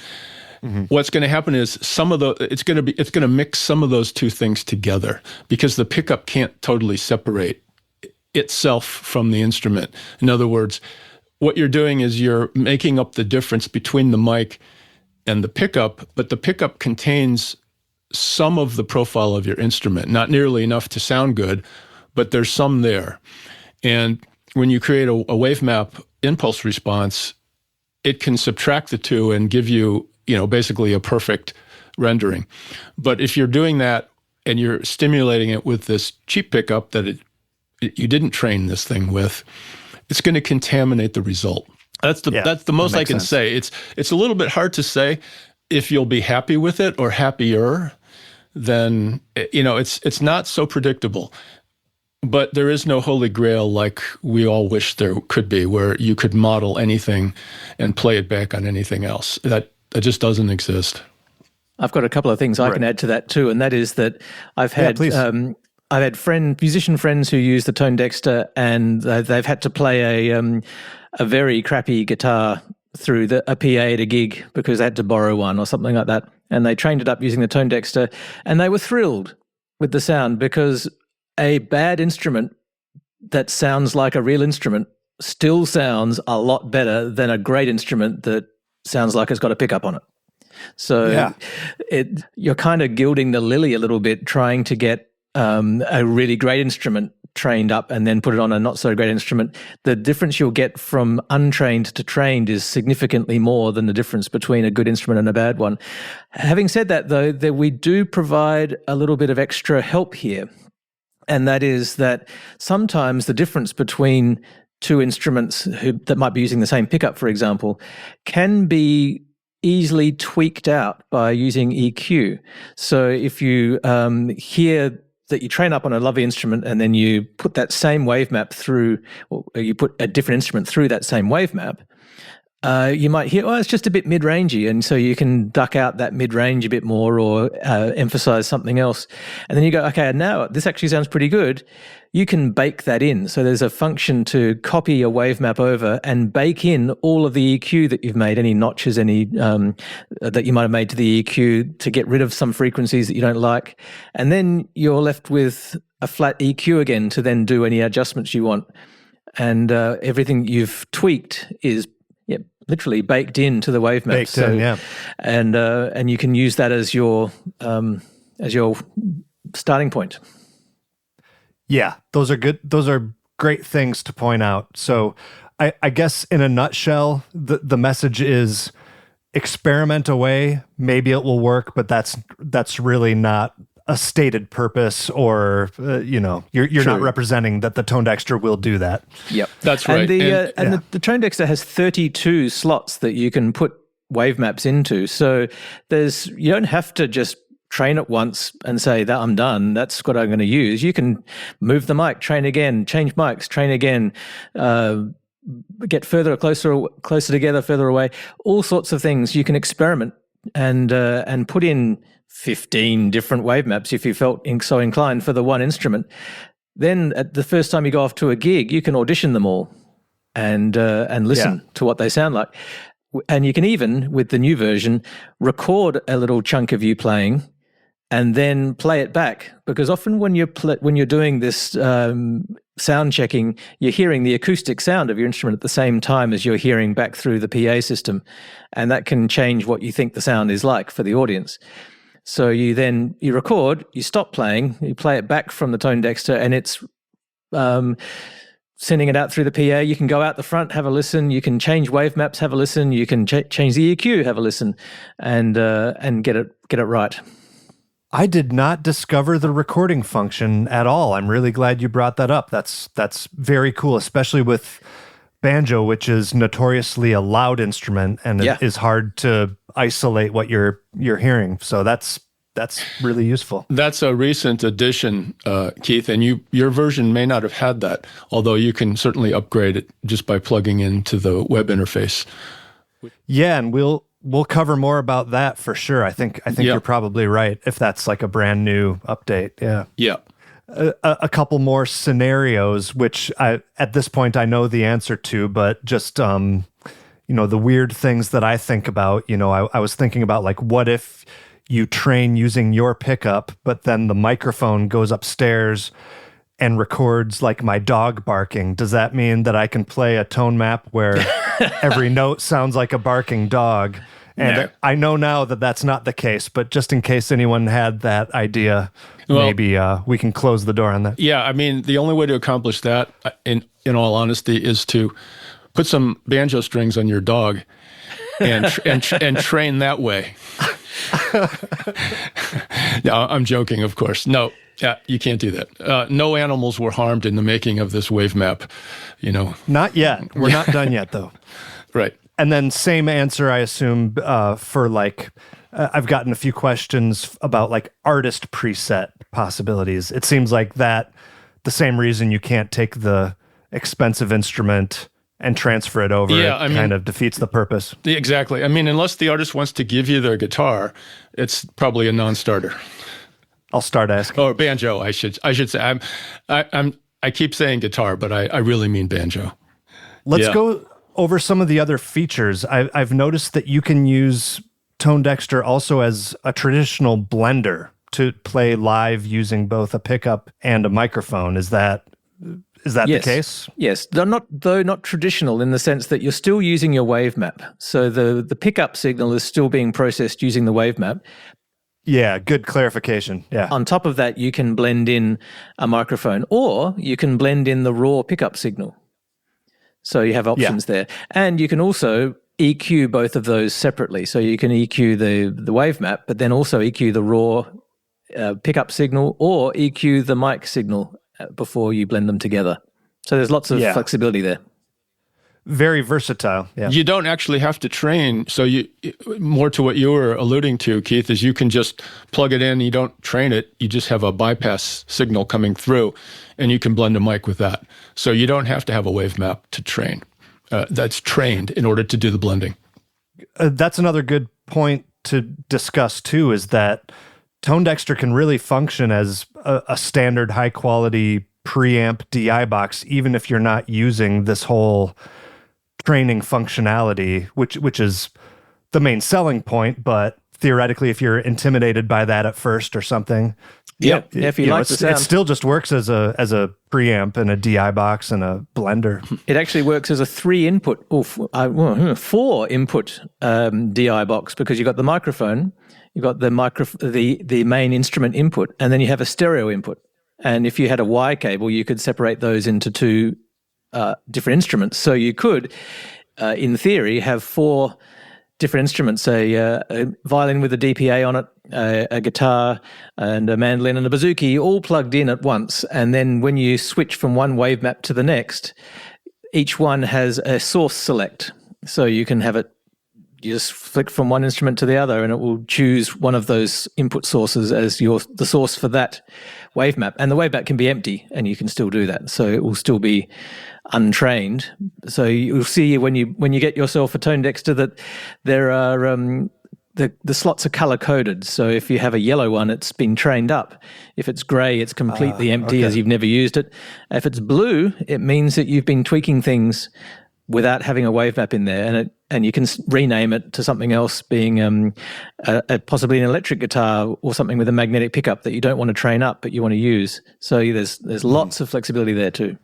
Mm-hmm. What's going to happen is it's going to mix some of those two things together because the pickup can't totally separate itself from the instrument. In other words, what you're doing is you're making up the difference between the mic and the pickup, but the pickup contains some of the profile of your instrument, not nearly enough to sound good, but there's some there. And when you create a wavemap impulse response, it can subtract the two and give you, basically a perfect rendering. But if you're doing that and you're stimulating it with this cheap pickup that you didn't train this thing with, it's going to contaminate the result. That's the most I can say. It's a little bit hard to say if you'll be happy with it or happier. Then it's not so predictable. But there is no holy grail like we all wish there could be, where you could model anything and play it back on anything else. That just doesn't exist. I've got a couple of things I can add to that too, and that is that I've had musician friends who use the ToneDexter, and they've had to play a very crappy guitar through a PA at a gig because they had to borrow one or something like that, and they trained it up using the ToneDexter, and they were thrilled with the sound because a bad instrument that sounds like a real instrument still sounds a lot better than a great instrument that sounds like it's got a pickup on it. So you're kind of gilding the lily a little bit, trying to get a really great instrument trained up and then put it on a not so great instrument. The difference you'll get from untrained to trained is significantly more than the difference between a good instrument and a bad one. Having said that, though, that we do provide a little bit of extra help here. And that is that sometimes the difference between two instruments that might be using the same pickup, for example, can be easily tweaked out by using EQ. So if you hear that you train up on a lovely instrument and then you put that same wavemap through, or you put a different instrument through that same wavemap, you might hear, it's just a bit mid-rangey, and so you can duck out that mid-range a bit more or emphasize something else. And then you go, okay, now this actually sounds pretty good. You can bake that in. So there's a function to copy a wavemap over and bake in all of the EQ that you've made, any notches, any that you might have made to the EQ to get rid of some frequencies that you don't like. And then you're left with a flat EQ again to then do any adjustments you want. And everything you've tweaked is literally baked into the wavemap. And you can use that as your starting point. Yeah, those are good. Those are great things to point out. So I guess in a nutshell, the message is experiment away. Maybe it will work, but that's really not a stated purpose, or you're not representing that the ToneDexter will do that. Yep, that's right. And the ToneDexter has 32 slots that you can put wavemaps into. So you don't have to just train it once and say that I'm done. That's what I'm going to use. You can move the mic, train again, change mics, train again, get closer together, further away. All sorts of things. You can experiment and put in 15 different wavemaps if you felt so inclined for the one instrument. Then at the first time you go off to a gig, you can audition them all and listen to what they sound like. And you can even, with the new version, record a little chunk of you playing and then play it back. Because often when you're doing this sound checking, you're hearing the acoustic sound of your instrument at the same time as you're hearing back through the PA system, and that can change what you think the sound is like for the audience. So you record, you stop playing, you play it back from the ToneDexter, and it's sending it out through the PA. You can go out the front, have a listen. You can change wavemaps, have a listen. You can change the EQ, have a listen, and get it right. I did not discover the recording function at all. I'm really glad you brought that up. That's very cool, especially with banjo, which is notoriously a loud instrument, and it is hard to isolate what you're hearing. So that's really useful. That's a recent addition, Keith, and your version may not have had that, although you can certainly upgrade it just by plugging into the web interface. Yeah, and we'll cover more about that for sure. I think you're probably right if that's like a brand new update. Yeah. Yeah. A couple more scenarios, which at this point I know the answer to, but just the weird things that I think about. I was thinking about, like, what if you train using your pickup, but then the microphone goes upstairs and records like my dog barking? Does that mean that I can play a tone map where every note sounds like a barking dog? And No. I know now that that's not the case, but just in case anyone had that idea, maybe we can close the door on that. Yeah, I mean, the only way to accomplish that, in all honesty, is to put some banjo strings on your dog and train that way. No, I'm joking, of course. No, yeah, you can't do that. No animals were harmed in the making of this wave map, Not yet. We're not done yet, though. Right. And then same answer, I assume, for I've gotten a few questions about like artist preset possibilities. It seems like that the same reason you can't take the expensive instrument and transfer it over, kind of defeats the purpose. Exactly. I mean, unless the artist wants to give you their guitar, it's probably a non-starter. I'll start asking. Or banjo, I should say. I keep saying guitar, but I really mean banjo. Let's go over some of the other features. I've noticed that you can use ToneDexter also as a traditional blender to play live using both a pickup and a microphone. Is that the case? Yes, though not traditional in the sense that you're still using your wavemap. So the pickup signal is still being processed using the wavemap. Yeah, good clarification. Yeah. On top of that, you can blend in a microphone, or you can blend in the raw pickup signal. So you have options there. And you can also EQ both of those separately. So you can EQ the wavemap, but then also EQ the raw pickup signal, or EQ the mic signal before you blend them together. So there's lots of flexibility there. Very versatile. Yeah. You don't actually have to train. So more to what you were alluding to, Keith, is you can just plug it in. You don't train it. You just have a bypass signal coming through, and you can blend a mic with that. So you don't have to have a wave map to train. That's trained in order to do the blending. That's another good point to discuss too, is that ToneDexter can really function as a standard high quality preamp DI box, even if you're not using this whole training functionality, which is the main selling point. But theoretically, if you're intimidated by that at first or something, if you like the sound, it still just works as a preamp and a DI box and a blender. It actually works as a 4-input DI box, because you've got the microphone, you've got the main instrument input, and then you have a stereo input. And if you had a Y cable, you could separate those into two different instruments. So you could, in theory, have 4 different instruments, a violin with a DPA on it, a guitar, and a mandolin and a bouzouki, all plugged in at once. And then when you switch from one wave map to the next, each one has a source select. So you can have it, you just flick from one instrument to the other, and it will choose one of those input sources as the source for that wave map. And the wave map can be empty, and you can still do that. So it will still be untrained. So you'll see when you get yourself a ToneDexter that there are the slots are color coded. So if you have a yellow one, it's been trained up. If it's gray, it's completely empty, as you've never used it. If it's blue, it means that you've been tweaking things without having a wave map in there, and you can rename it to something else, being possibly an electric guitar or something with a magnetic pickup that you don't want to train up but you want to use. So there's lots of flexibility there too.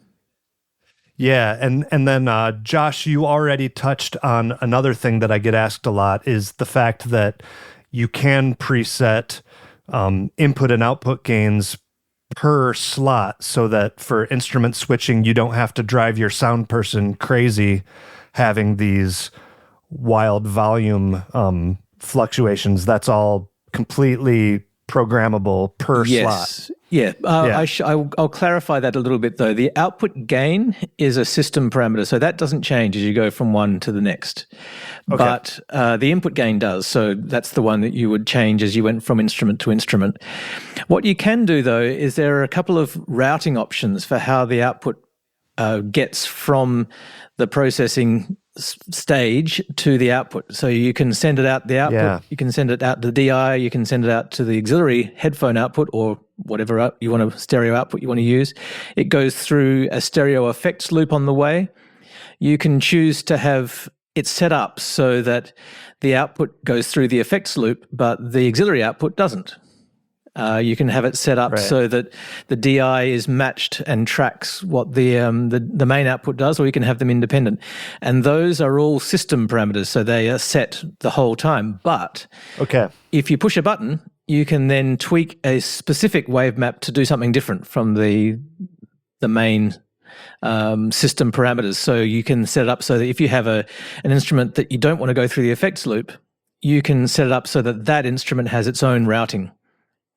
Yeah, and then Josh, you already touched on another thing that I get asked a lot, is the fact that you can preset input and output gains per slot, so that for instrument switching, you don't have to drive your sound person crazy having these wild volume fluctuations. That's all completely programmable per slot. Yeah. I'll clarify that a little bit, though. The output gain is a system parameter, so that doesn't change as you go from one to the next. Okay. But the input gain does, so that's the one that you would change as you went from instrument to instrument. What you can do, though, is there are a couple of routing options for how the output gets from the processing stage to the output. So you can send it out the output, you can send it out to the DI, you can send it out to the auxiliary headphone output, or whatever you want to stereo output you want to use. It goes through a stereo effects loop on the way. You can choose to have it set up so that the output goes through the effects loop, but the auxiliary output doesn't. You can have it set up so that the DI is matched and tracks what the main output does, or you can have them independent. And those are all system parameters, so they are set the whole time. But if you push a button, you can then tweak a specific wave map to do something different from the main system parameters. So you can set it up so that if you have an instrument that you don't want to go through the effects loop, you can set it up so that that instrument has its own routing,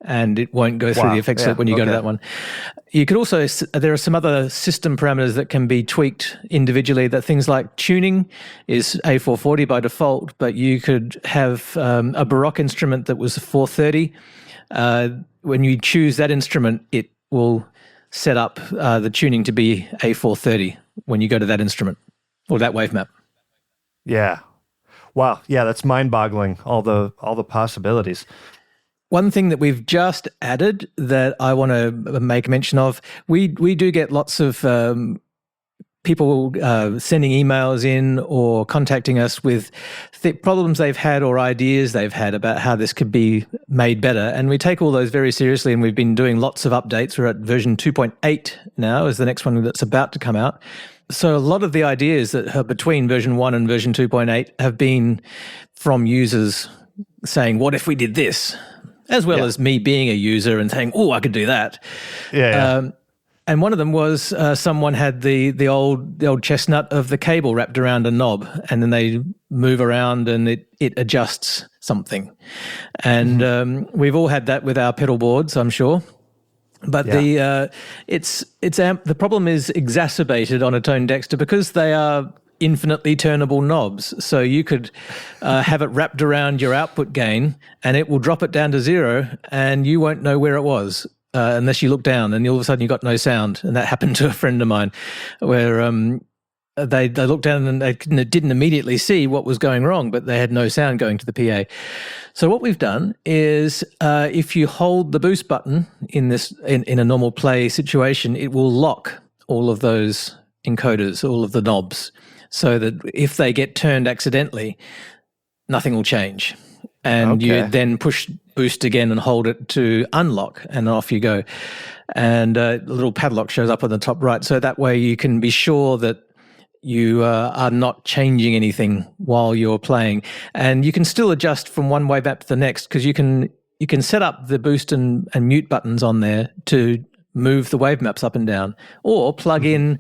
and it won't go through the effects loop when you go to that one. You could also, there are some other system parameters that can be tweaked individually, that things like tuning is A440 by default, but you could have a Baroque instrument that was 430. When you choose that instrument, it will set up the tuning to be A430 when you go to that instrument or that wave map. Yeah. Wow. Yeah, that's mind-boggling, all the possibilities. One thing that we've just added that I want to make mention of, we do get lots of people sending emails in or contacting us with problems they've had or ideas they've had about how this could be made better. And we take all those very seriously, and we've been doing lots of updates. We're at version 2.8 now is the next one that's about to come out. So a lot of the ideas that are between version 1 and version 2.8 have been from users saying, what if we did this? As well as me being a user and saying, oh, I could do that. And one of them was someone had the old chestnut of the cable wrapped around a knob, and then they move around and it adjusts something. And we've all had that with our pedal boards, I'm sure. But the problem is exacerbated on a ToneDexter because they are infinitely turnable knobs. So you could have it wrapped around your output gain, and it will drop it down to 0, and you won't know where it was unless you look down, and all of a sudden you got no sound. And that happened to a friend of mine, where they looked down and they didn't immediately see what was going wrong, but they had no sound going to the PA. So what we've done is if you hold the boost button in a normal play situation, it will lock all of those encoders, all of the knobs, so that if they get turned accidentally, nothing will change. And you then push boost again and hold it to unlock, and off you go. And a little padlock shows up on the top right. So that way you can be sure that you are not changing anything while you're playing. And you can still adjust from one wave map to the next, because you can set up the boost and mute buttons on there to move the wave maps up and down, or plug in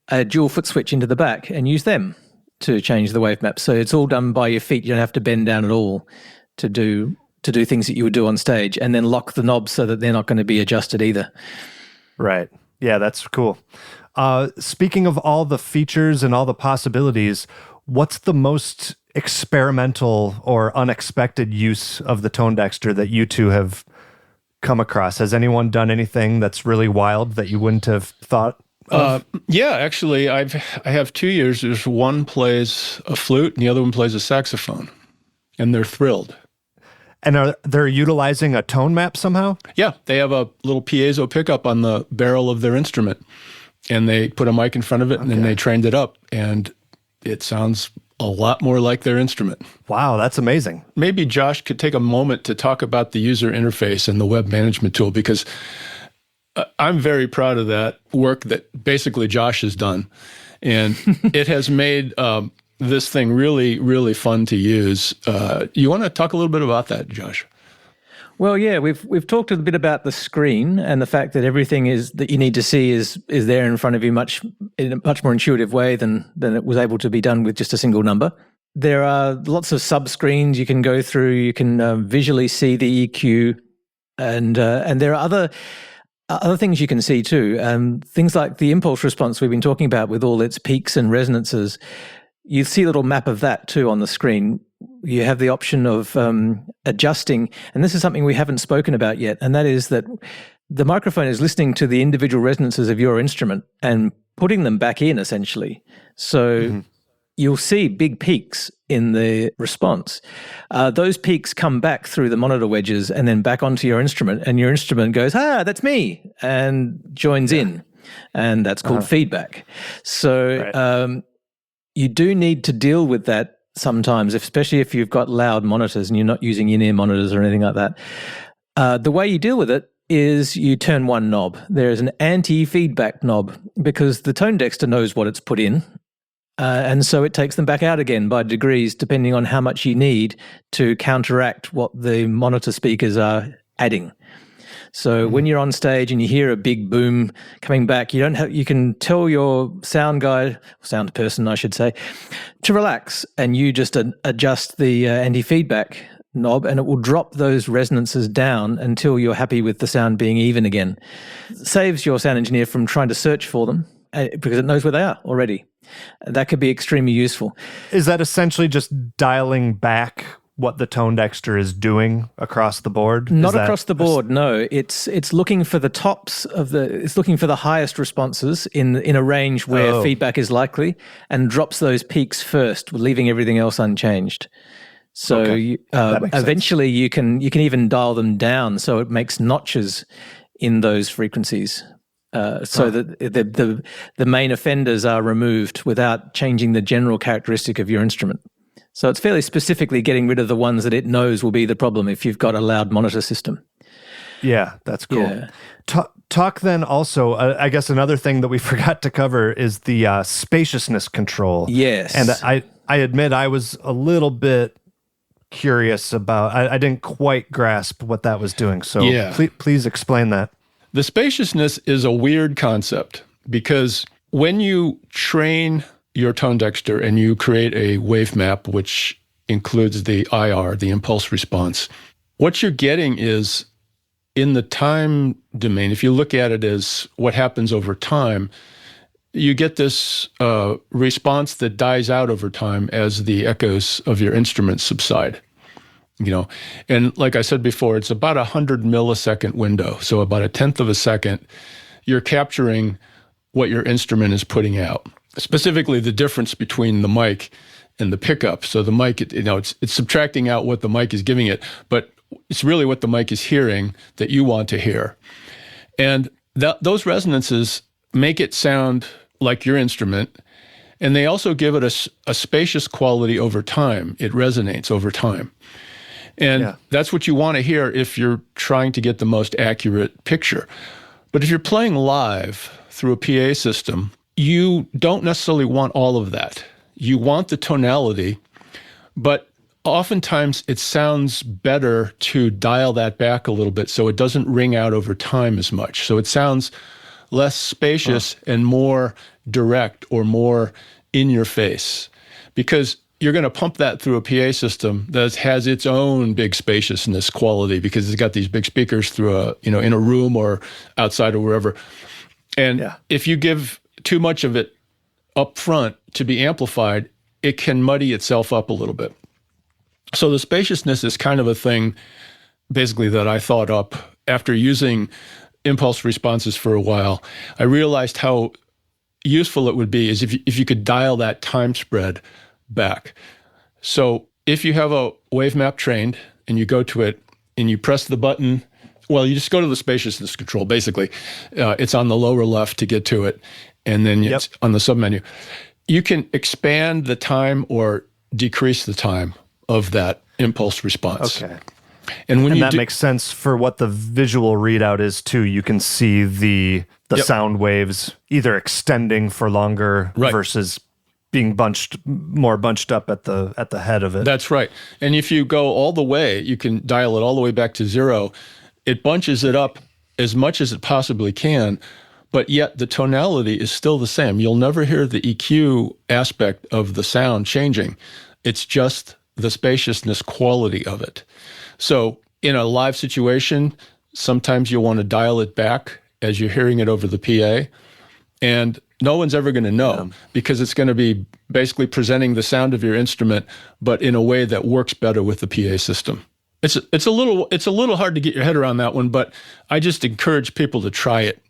a dual foot switch into the back and use them to change the wave map. So it's all done by your feet. You don't have to bend down at all to do things that you would do on stage, and then lock the knobs so that they're not going to be adjusted either. Right. Yeah, that's cool. Speaking of all the features and all the possibilities, what's the most experimental or unexpected use of the ToneDexter that you two have come across? Has anyone done anything that's really wild that you wouldn't have thought of? Yeah, actually, I have 2 users. One plays a flute and the other one plays a saxophone, and they're thrilled. And they're utilizing a tone map somehow? Yeah, they have a little piezo pickup on the barrel of their instrument, and they put a mic in front of it, and then they trained it up, and it sounds a lot more like their instrument. Wow, that's amazing. Maybe Josh could take a moment to talk about the user interface and the web management tool, because I'm very proud of that work that basically Josh has done. And it has made this thing really, really fun to use. You want to talk a little bit about that, Josh? Well, yeah, we've talked a bit about the screen and the fact that everything that you need to see is there in front of you in a much more intuitive way than it was able to be done with just a single number. There are lots of sub-screens you can go through. You can visually see the EQ, and there are other things you can see too. Things like the impulse response we've been talking about with all its peaks and resonances. You see a little map of that too on the screen. You have the option of adjusting, and this is something we haven't spoken about yet, and that is that the microphone is listening to the individual resonances of your instrument and putting them back in, essentially. So you'll see big peaks in the response. Those peaks come back through the monitor wedges and then back onto your instrument, and your instrument goes, that's me, and joins in, and that's called feedback. So you do need to deal with that sometimes, especially if you've got loud monitors and you're not using in-ear monitors or anything like that. The way you deal with it is you turn one knob. There is an anti-feedback knob because the ToneDexter knows what it's put in, and so it takes them back out again by degrees depending on how much you need to counteract what the monitor speakers are adding. So when you're on stage and you hear a big boom coming back, you can tell your sound person, I should say, to relax, and you just adjust the anti-feedback knob, and it will drop those resonances down until you're happy with the sound being even again. It saves your sound engineer from trying to search for them because it knows where they are already. That could be extremely useful. Is that essentially just dialing back what the ToneDexter is doing across the board? Not across the board, no. It's looking for the tops it's looking for the highest responses in a range where feedback is likely, and drops those peaks first, leaving everything else unchanged. So eventually you can even dial them down so it makes notches in those frequencies. So that the main offenders are removed without changing the general characteristic of your instrument. So it's fairly specifically getting rid of the ones that it knows will be the problem if you've got a loud monitor system. Yeah, that's cool. Yeah. Talk then also, I guess another thing that we forgot to cover is the spaciousness control. Yes. And I admit I was a little bit curious about, I didn't quite grasp what that was doing. So please explain that. The spaciousness is a weird concept because when you train your ToneDexter and you create a wavemap, which includes the IR, the impulse response, what you're getting is in the time domain, if you look at it as what happens over time, you get this response that dies out over time as the echoes of your instrument subside. And like I said before, it's about 100 millisecond window. So about a tenth of a second, you're capturing what your instrument is putting out. Specifically, the difference between the mic and the pickup. So the mic, it's subtracting out what the mic is giving it, but it's really what the mic is hearing that you want to hear. And those resonances make it sound like your instrument, and they also give it a spacious quality over time. It resonates over time. And that's what you want to hear if you're trying to get the most accurate picture. But if you're playing live through a PA system, you don't necessarily want all of that. You want the tonality, but oftentimes it sounds better to dial that back a little bit so it doesn't ring out over time as much. So it sounds less spacious and more direct or more in your face, because you're going to pump that through a PA system that has its own big spaciousness quality because it's got these big speakers through in a room or outside or wherever. And if you give too much of it up front to be amplified, it can muddy itself up a little bit. So the spaciousness is kind of a thing basically that I thought up after using impulse responses for a while. I realized how useful it would be is if you could dial that time spread back. So if you have a wavemap trained and you go to it and you press the button, well, you just go to the spaciousness control, basically. It's on the lower left to get to it, and then it's on the submenu. you can expand the time or decrease the time of that impulse response. Okay. And that makes sense for what the visual readout is too. You can see the sound waves either extending for longer versus being more bunched up at the head of it. That's right. And if you go all the way, you can dial it all the way back to 0. It bunches it up as much as it possibly can, but yet the tonality is still the same. You'll never hear the EQ aspect of the sound changing. It's just the spaciousness quality of it. So in a live situation, sometimes you'll want to dial it back as you're hearing it over the PA, and no one's ever going to know because it's going to be basically presenting the sound of your instrument, but in a way that works better with the PA system. It's a little hard to get your head around that one, but I just encourage people to try it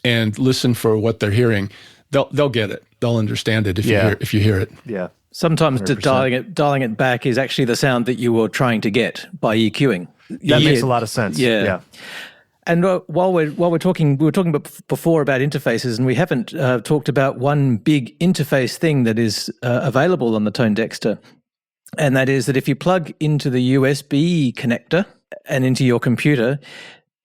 and listen for what they're hearing. They'll get it. They'll understand it if you hear it. Yeah. Sometimes dialing it back is actually the sound that you were trying to get by EQing. That makes a lot of sense. Yeah. And while we're talking, we were talking before about interfaces, and we haven't talked about one big interface thing that is available on the ToneDexter, and that is that if you plug into the USB connector and into your computer,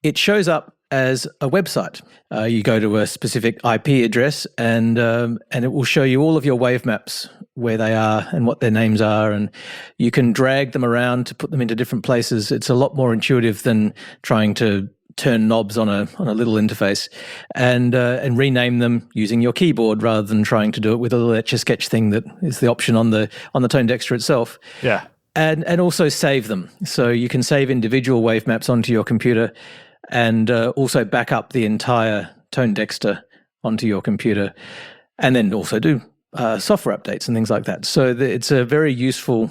it shows up as a website. You go to a specific IP address, and it will show you all of your wave maps, where they are and what their names are, and you can drag them around to put them into different places. It's a lot more intuitive than trying to turn knobs on a little interface, and rename them using your keyboard rather than trying to do it with a little Etch-a-Sketch thing that is the option on the ToneDexter itself. Yeah, and also save them, so you can save individual wave maps onto your computer, and also back up the entire ToneDexter onto your computer, and then also do software updates and things like that. So it's a very useful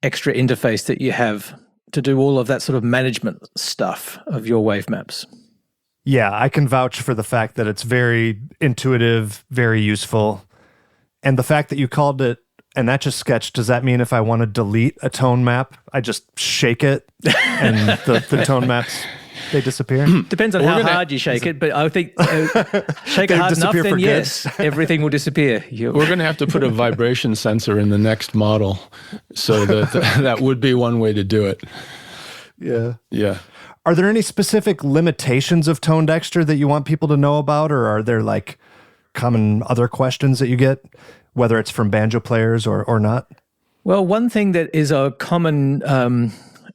extra interface that you have to do all of that sort of management stuff of your wave maps. Yeah, I can vouch for the fact that it's very intuitive, very useful. And the fact that you called it an Etch-a-Sketch, does that mean if I want to delete a tone map, I just shake it and the tone maps, they disappear? Depends on how hard you shake it, but I think shake it hard enough, then yes, everything will disappear. We're going to have to put a vibration sensor in the next model, so that would be one way to do it. Yeah. Are there any specific limitations of ToneDexter that you want people to know about, or are there like common other questions that you get, whether it's from banjo players or not? Well, one thing that is a common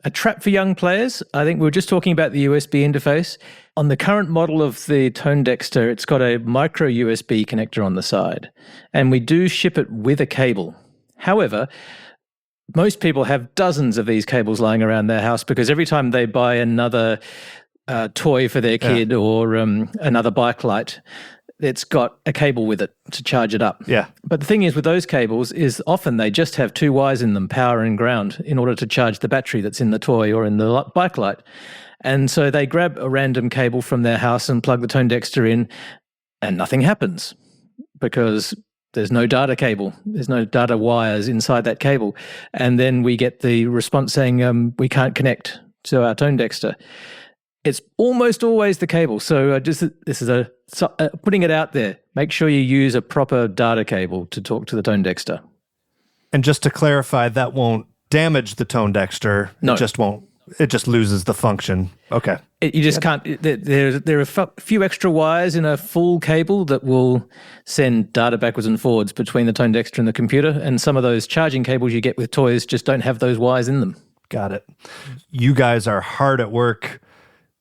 a trap for young players, I think we were just talking about the USB interface. On the current model of the ToneDexter, it's got a micro USB connector on the side, and we do ship it with a cable. However, most people have dozens of these cables lying around their house because every time they buy another toy for their kid or another bike light, it's got a cable with it to charge it up. Yeah. But the thing is with those cables is often they just have two wires in them, power and ground, in order to charge the battery that's in the toy or in the bike light. And so they grab a random cable from their house and plug the ToneDexter in, and nothing happens because there's no data cable. There's no data wires inside that cable. And then we get the response saying we can't connect to our ToneDexter. It's almost always the cable. So this is putting it out there. Make sure you use a proper data cable to talk to the ToneDexter. And just to clarify, that won't damage the ToneDexter. No. It just won't. It just loses the function. Okay. You just can't. There are a few extra wires in a full cable that will send data backwards and forwards between the ToneDexter and the computer. And some of those charging cables you get with toys just don't have those wires in them. Got it. You guys are hard at work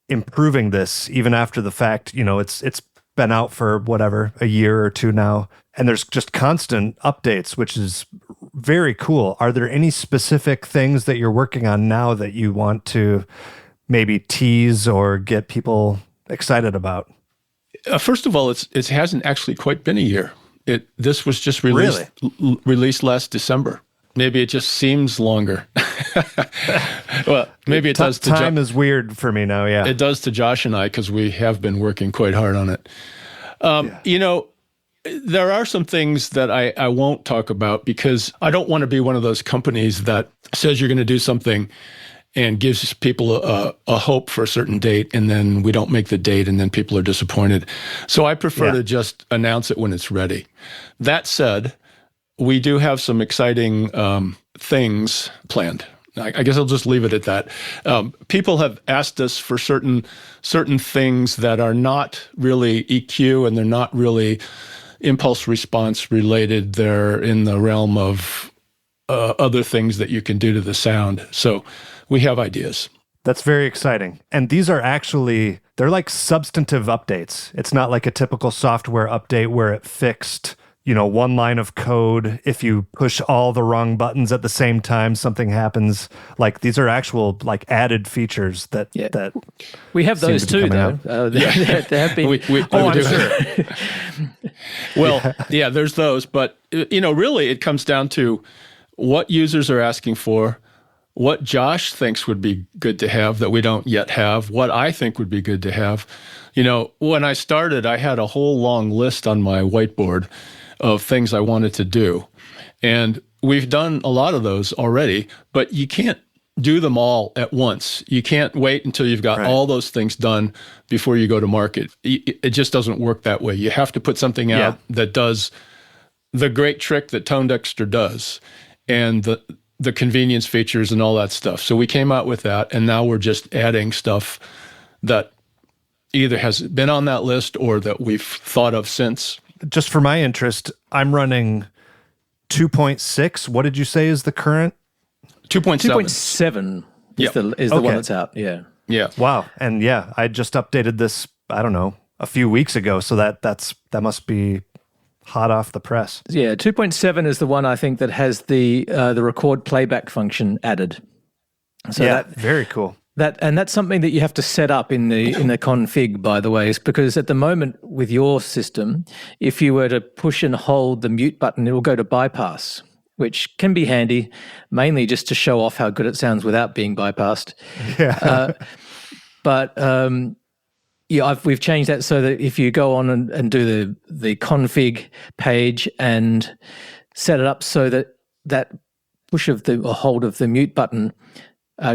improving this, even after the fact. You know, it's been out for whatever, a year or two now, and there's just constant updates, which is very cool. Are there any specific things that you're working on now that you want to maybe tease or get people excited about? First of all, it hasn't actually quite been a year. This was just released last December. Maybe it just seems longer. Well, maybe it does. Time is weird for me now, yeah. It does to Josh and I because we have been working quite hard on it. You know, there are some things that I won't talk about because I don't want to be one of those companies that says you're going to do something and gives people a hope for a certain date, and then we don't make the date, and then people are disappointed. So I prefer to just announce it when it's ready. That said, we do have some exciting things planned. I guess I'll just leave it at that. People have asked us for certain things that are not really EQ and they're not really impulse response related. They're in the realm of other things that you can do to the sound. So we have ideas. That's very exciting. And these are actually, they're like substantive updates. It's not like a typical software update where it fixed, one line of code. If you push all the wrong buttons at the same time, something happens. Like these are actual like added features that we have those too, though. There have been. I'm sure. Well, yeah, there's those, but really, it comes down to what users are asking for, what Josh thinks would be good to have that we don't yet have, what I think would be good to have. When I started, I had a whole long list on my whiteboard of things I wanted to do. And we've done a lot of those already, but you can't do them all at once. You can't wait until you've got all those things done before you go to market. It just doesn't work that way. You have to put something out that does the great trick that ToneDexter does and the convenience features and all that stuff. So we came out with that, and now we're just adding stuff that either has been on that list or that we've thought of since. Just for my interest, I'm running 2.6. What did you say is the current? 2.7 is the one that's out. Yeah. Wow. And I just updated this, I don't know, a few weeks ago. So that must be hot off the press. Yeah, 2.7 is the one I think that has the record playback function added. So very cool. That's something that you have to set up in the config, by the way, is because at the moment with your system, if you were to push and hold the mute button, it will go to bypass, which can be handy, mainly just to show off how good it sounds without being bypassed. Yeah. We've changed that so that if you go on and do the config page and set it up so that push of or hold of the mute button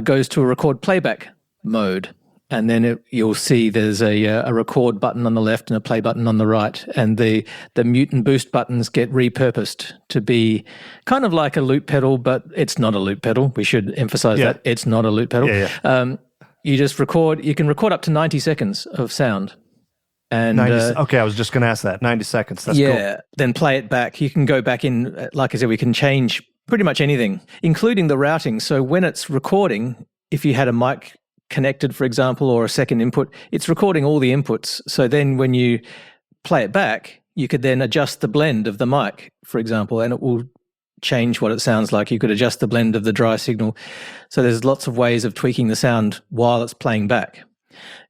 goes to a record playback mode, and then you'll see there's a record button on the left and a play button on the right, and the mute and boost buttons get repurposed to be kind of like a loop pedal, but it's not a loop pedal. We should emphasize that it's not a loop pedal. You just record. You can record up to 90 seconds of sound. And okay, I was just going to ask that. 90 seconds. That's cool. Then play it back. You can go back in. Like I said, we can change pretty much anything, including the routing. So when it's recording, if you had a mic connected, for example, or a second input, it's recording all the inputs. So then when you play it back, you could then adjust the blend of the mic, for example, and it will change what it sounds like. You could adjust the blend of the dry signal. So there's lots of ways of tweaking the sound while it's playing back.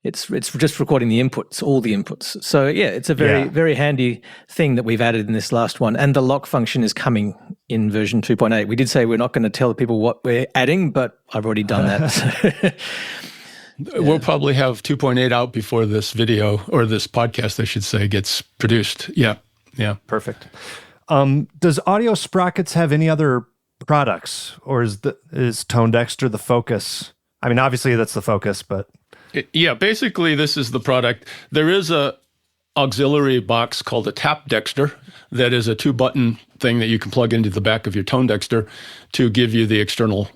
It's just recording the inputs, all the inputs. So it's a very handy thing that we've added in this last one. And the lock function is coming in version 2.8. We did say we're not going to tell people what we're adding, but I've already done that. We'll probably have 2.8 out before this video, or this podcast, I should say, gets produced. Yeah. Perfect. Does Audio Sprockets have any other products, or is ToneDexter the focus? I mean, obviously that's the focus, but... Yeah, basically this is the product. There is a auxiliary box called a TapDexter that is a 2-button thing that you can plug into the back of your ToneDexter to give you the external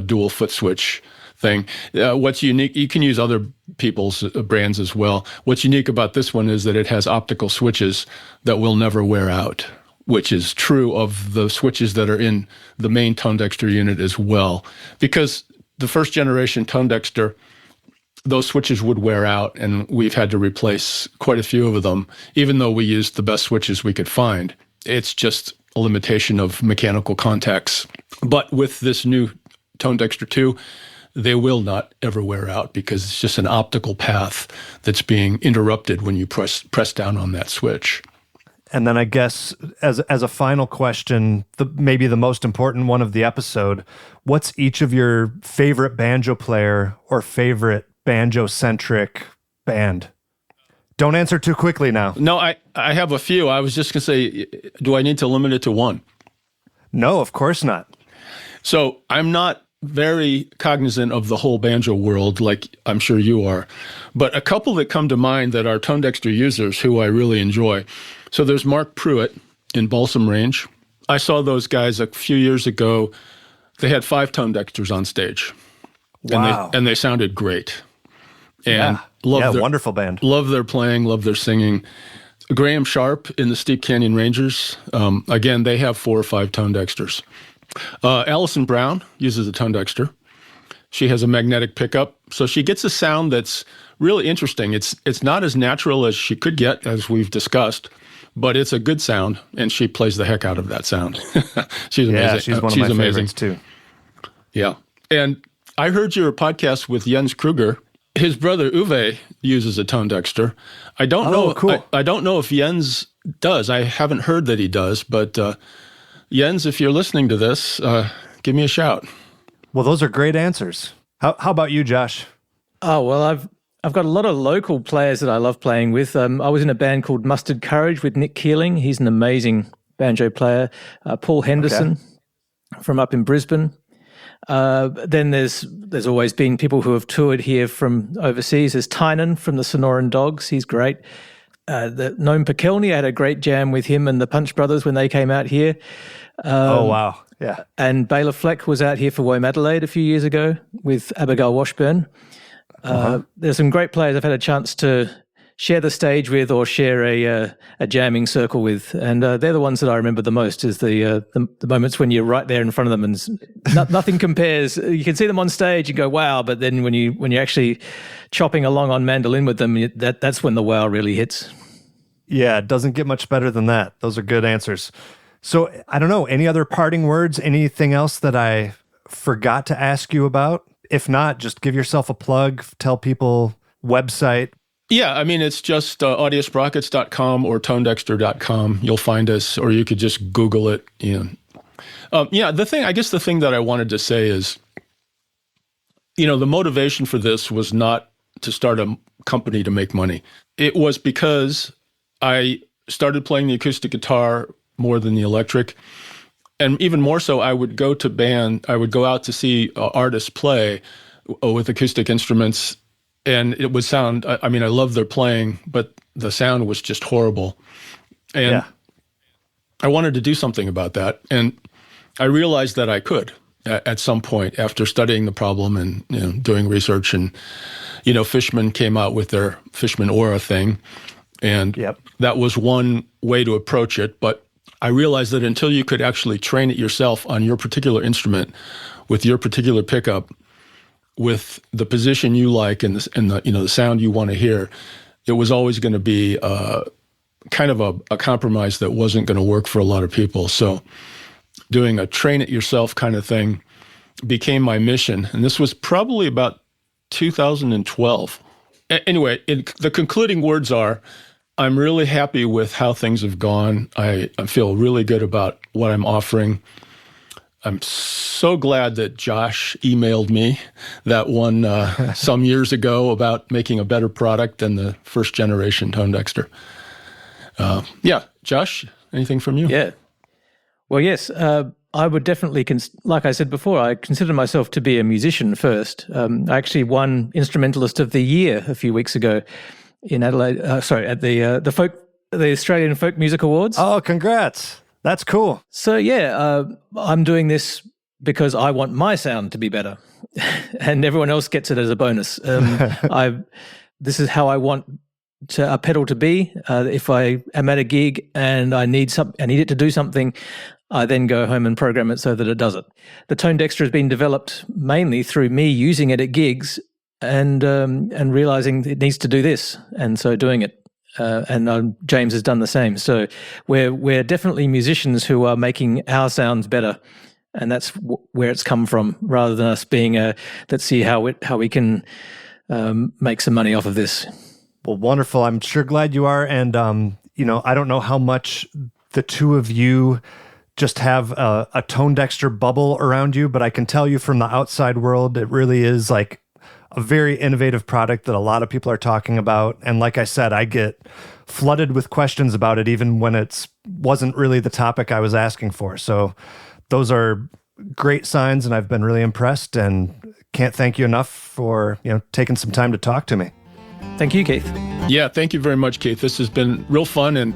dual foot switch thing. What's unique, you can use other people's brands as well. What's unique about this one is that it has optical switches that will never wear out, which is true of the switches that are in the main ToneDexter unit as well. Because the first generation ToneDexter, those switches would wear out, and we've had to replace quite a few of them, even though we used the best switches we could find. It's just a limitation of mechanical contacts. But with this new ToneDexter 2, they will not ever wear out because it's just an optical path that's being interrupted when you press down on that switch. And then I guess as a final question, maybe the most important one of the episode, what's each of your favorite banjo player or favorite banjo-centric band? Don't answer too quickly now. No, I have a few. I was just going to say, do I need to limit it to one? No, of course not. So I'm not very cognizant of the whole banjo world like I'm sure you are, but a couple that come to mind that are ToneDexter users who I really enjoy. So there's Mark Pruitt in Balsam Range. I saw those guys a few years ago. They had 5 ToneDexters on stage. Wow. And they sounded great. And wonderful band. Love their playing, love their singing. Graham Sharp in the Steep Canyon Rangers, again, they have 4 or 5 ToneDexters. Allison Brown uses a ToneDexter. She has a magnetic pickup, so she gets a sound that's really interesting. It's not as natural as she could get, as we've discussed, but it's a good sound, and she plays the heck out of that sound. She's amazing. Yeah, she's one of my favorites, too. Yeah. And I heard your podcast with Jens Kruger. His brother Uwe uses a ToneDexter. I don't know. Cool. I don't know if Jens does. I haven't heard that he does. But Jens, if you're listening to this, give me a shout. Well, those are great answers. How about you, Josh? Oh, well, I've got a lot of local players that I love playing with. I was in a band called Mustard Courage with Nick Keeling. He's an amazing banjo player. Paul Henderson from up in Brisbane. Then there's always been people who have toured here from overseas. There's Tynan from the Sonoran Dogs. He's great. The Noam Pekelny, I had a great jam with him and the Punch Brothers when they came out here. Oh, wow. Yeah. And Bela Fleck was out here for Woe Adelaide a few years ago with Abigail Washburn. There's some great players I've had a chance to share the stage with or share a jamming circle with. And they're the ones that I remember the most, is the moments when you're right there in front of them and nothing compares. You can see them on stage and go, wow, but then when you're actually chopping along on mandolin with them, that's when the wow really hits. Yeah, it doesn't get much better than that. Those are good answers. So I don't know, any other parting words, anything else that I forgot to ask you about? If not, just give yourself a plug, tell people website. Yeah, I mean, it's just audiosprockets.com or tonedexter.com. You'll find us, or you could just Google it. The thing that I wanted to say is, the motivation for this was not to start a company to make money. It was because I started playing the acoustic guitar more than the electric. And even more so, I would go out to see artists play with acoustic instruments, and it would sound, I love their playing, but the sound was just horrible. And I wanted to do something about that. And I realized that I could at some point after studying the problem and doing research. And, Fishman came out with their Fishman Aura thing. And that was one way to approach it. But I realized that until you could actually train it yourself on your particular instrument with your particular pickup, with the position you like and the sound you want to hear, it was always going to be kind of a compromise that wasn't going to work for a lot of people. So doing a train it yourself kind of thing became my mission. And this was probably about 2012. Anyway, the concluding words are, I'm really happy with how things have gone. I feel really good about what I'm offering. I'm so glad that Josh emailed me that one some years ago about making a better product than the first generation ToneDexter. Josh, anything from you? Yeah. Well, yes, I would definitely, like I said before, I consider myself to be a musician first. I actually won Instrumentalist of the Year a few weeks ago in Adelaide, at the Australian Folk Music Awards. Oh, congrats. That's cool. So I'm doing this because I want my sound to be better and everyone else gets it as a bonus. This is how I want a pedal to be. If I am at a gig and I need it to do something, I then go home and program it so that it does it. The ToneDexter has been developed mainly through me using it at gigs and realizing it needs to do this, and so doing it. And James has done the same. So we're definitely musicians who are making our sounds better, and that's where it's come from, rather than us being let's see how we can make some money off of this. Well, wonderful. I'm sure glad you are. And I don't know how much the two of you just have a ToneDexter bubble around you, but I can tell you from the outside world, it really is like a very innovative product that a lot of people are talking about. And like I said, I get flooded with questions about it, even when it wasn't really the topic I was asking for. So those are great signs, and I've been really impressed and can't thank you enough for taking some time to talk to me. Thank you, Keith. Yeah, thank you very much, Keith. This has been real fun, and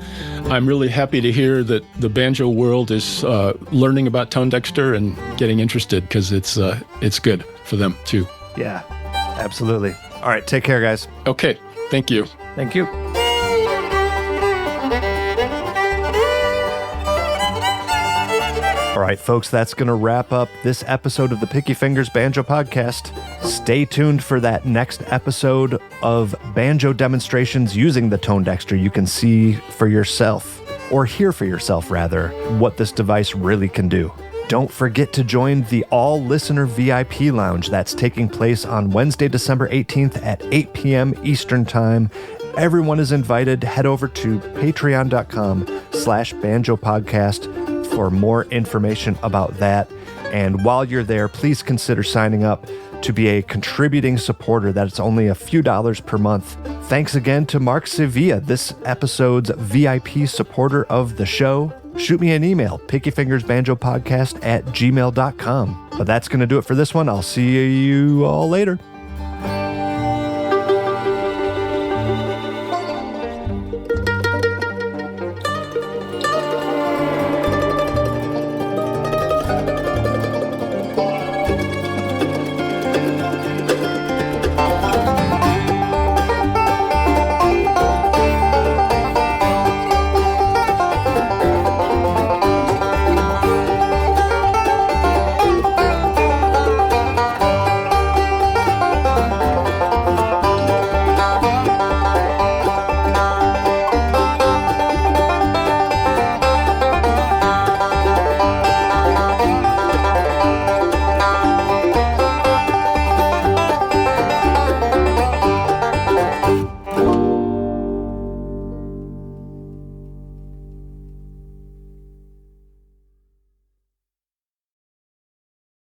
I'm really happy to hear that the banjo world is learning about ToneDexter and getting interested, because it's good for them too. Yeah, absolutely. All right, take care, guys. Okay, thank you. Thank you. All right, folks, that's going to wrap up this episode of the Picky Fingers Banjo Podcast. Stay tuned for that next episode of banjo demonstrations using the ToneDexter. You can see for yourself, or hear for yourself, rather, what this device really can do. Don't forget to join the All-Listener VIP Lounge. That's taking place on Wednesday, December 18th at 8 p.m. Eastern Time. Everyone is invited. Head over to patreon.com/banjopodcast for more information about that. And while you're there, please consider signing up to be a contributing supporter. That's only a few dollars per month. Thanks again to Mark Sevilla, this episode's VIP supporter of the show. Shoot me an email, pickyfingersbanjopodcast@gmail.com. But that's going to do it for this one. I'll see you all later.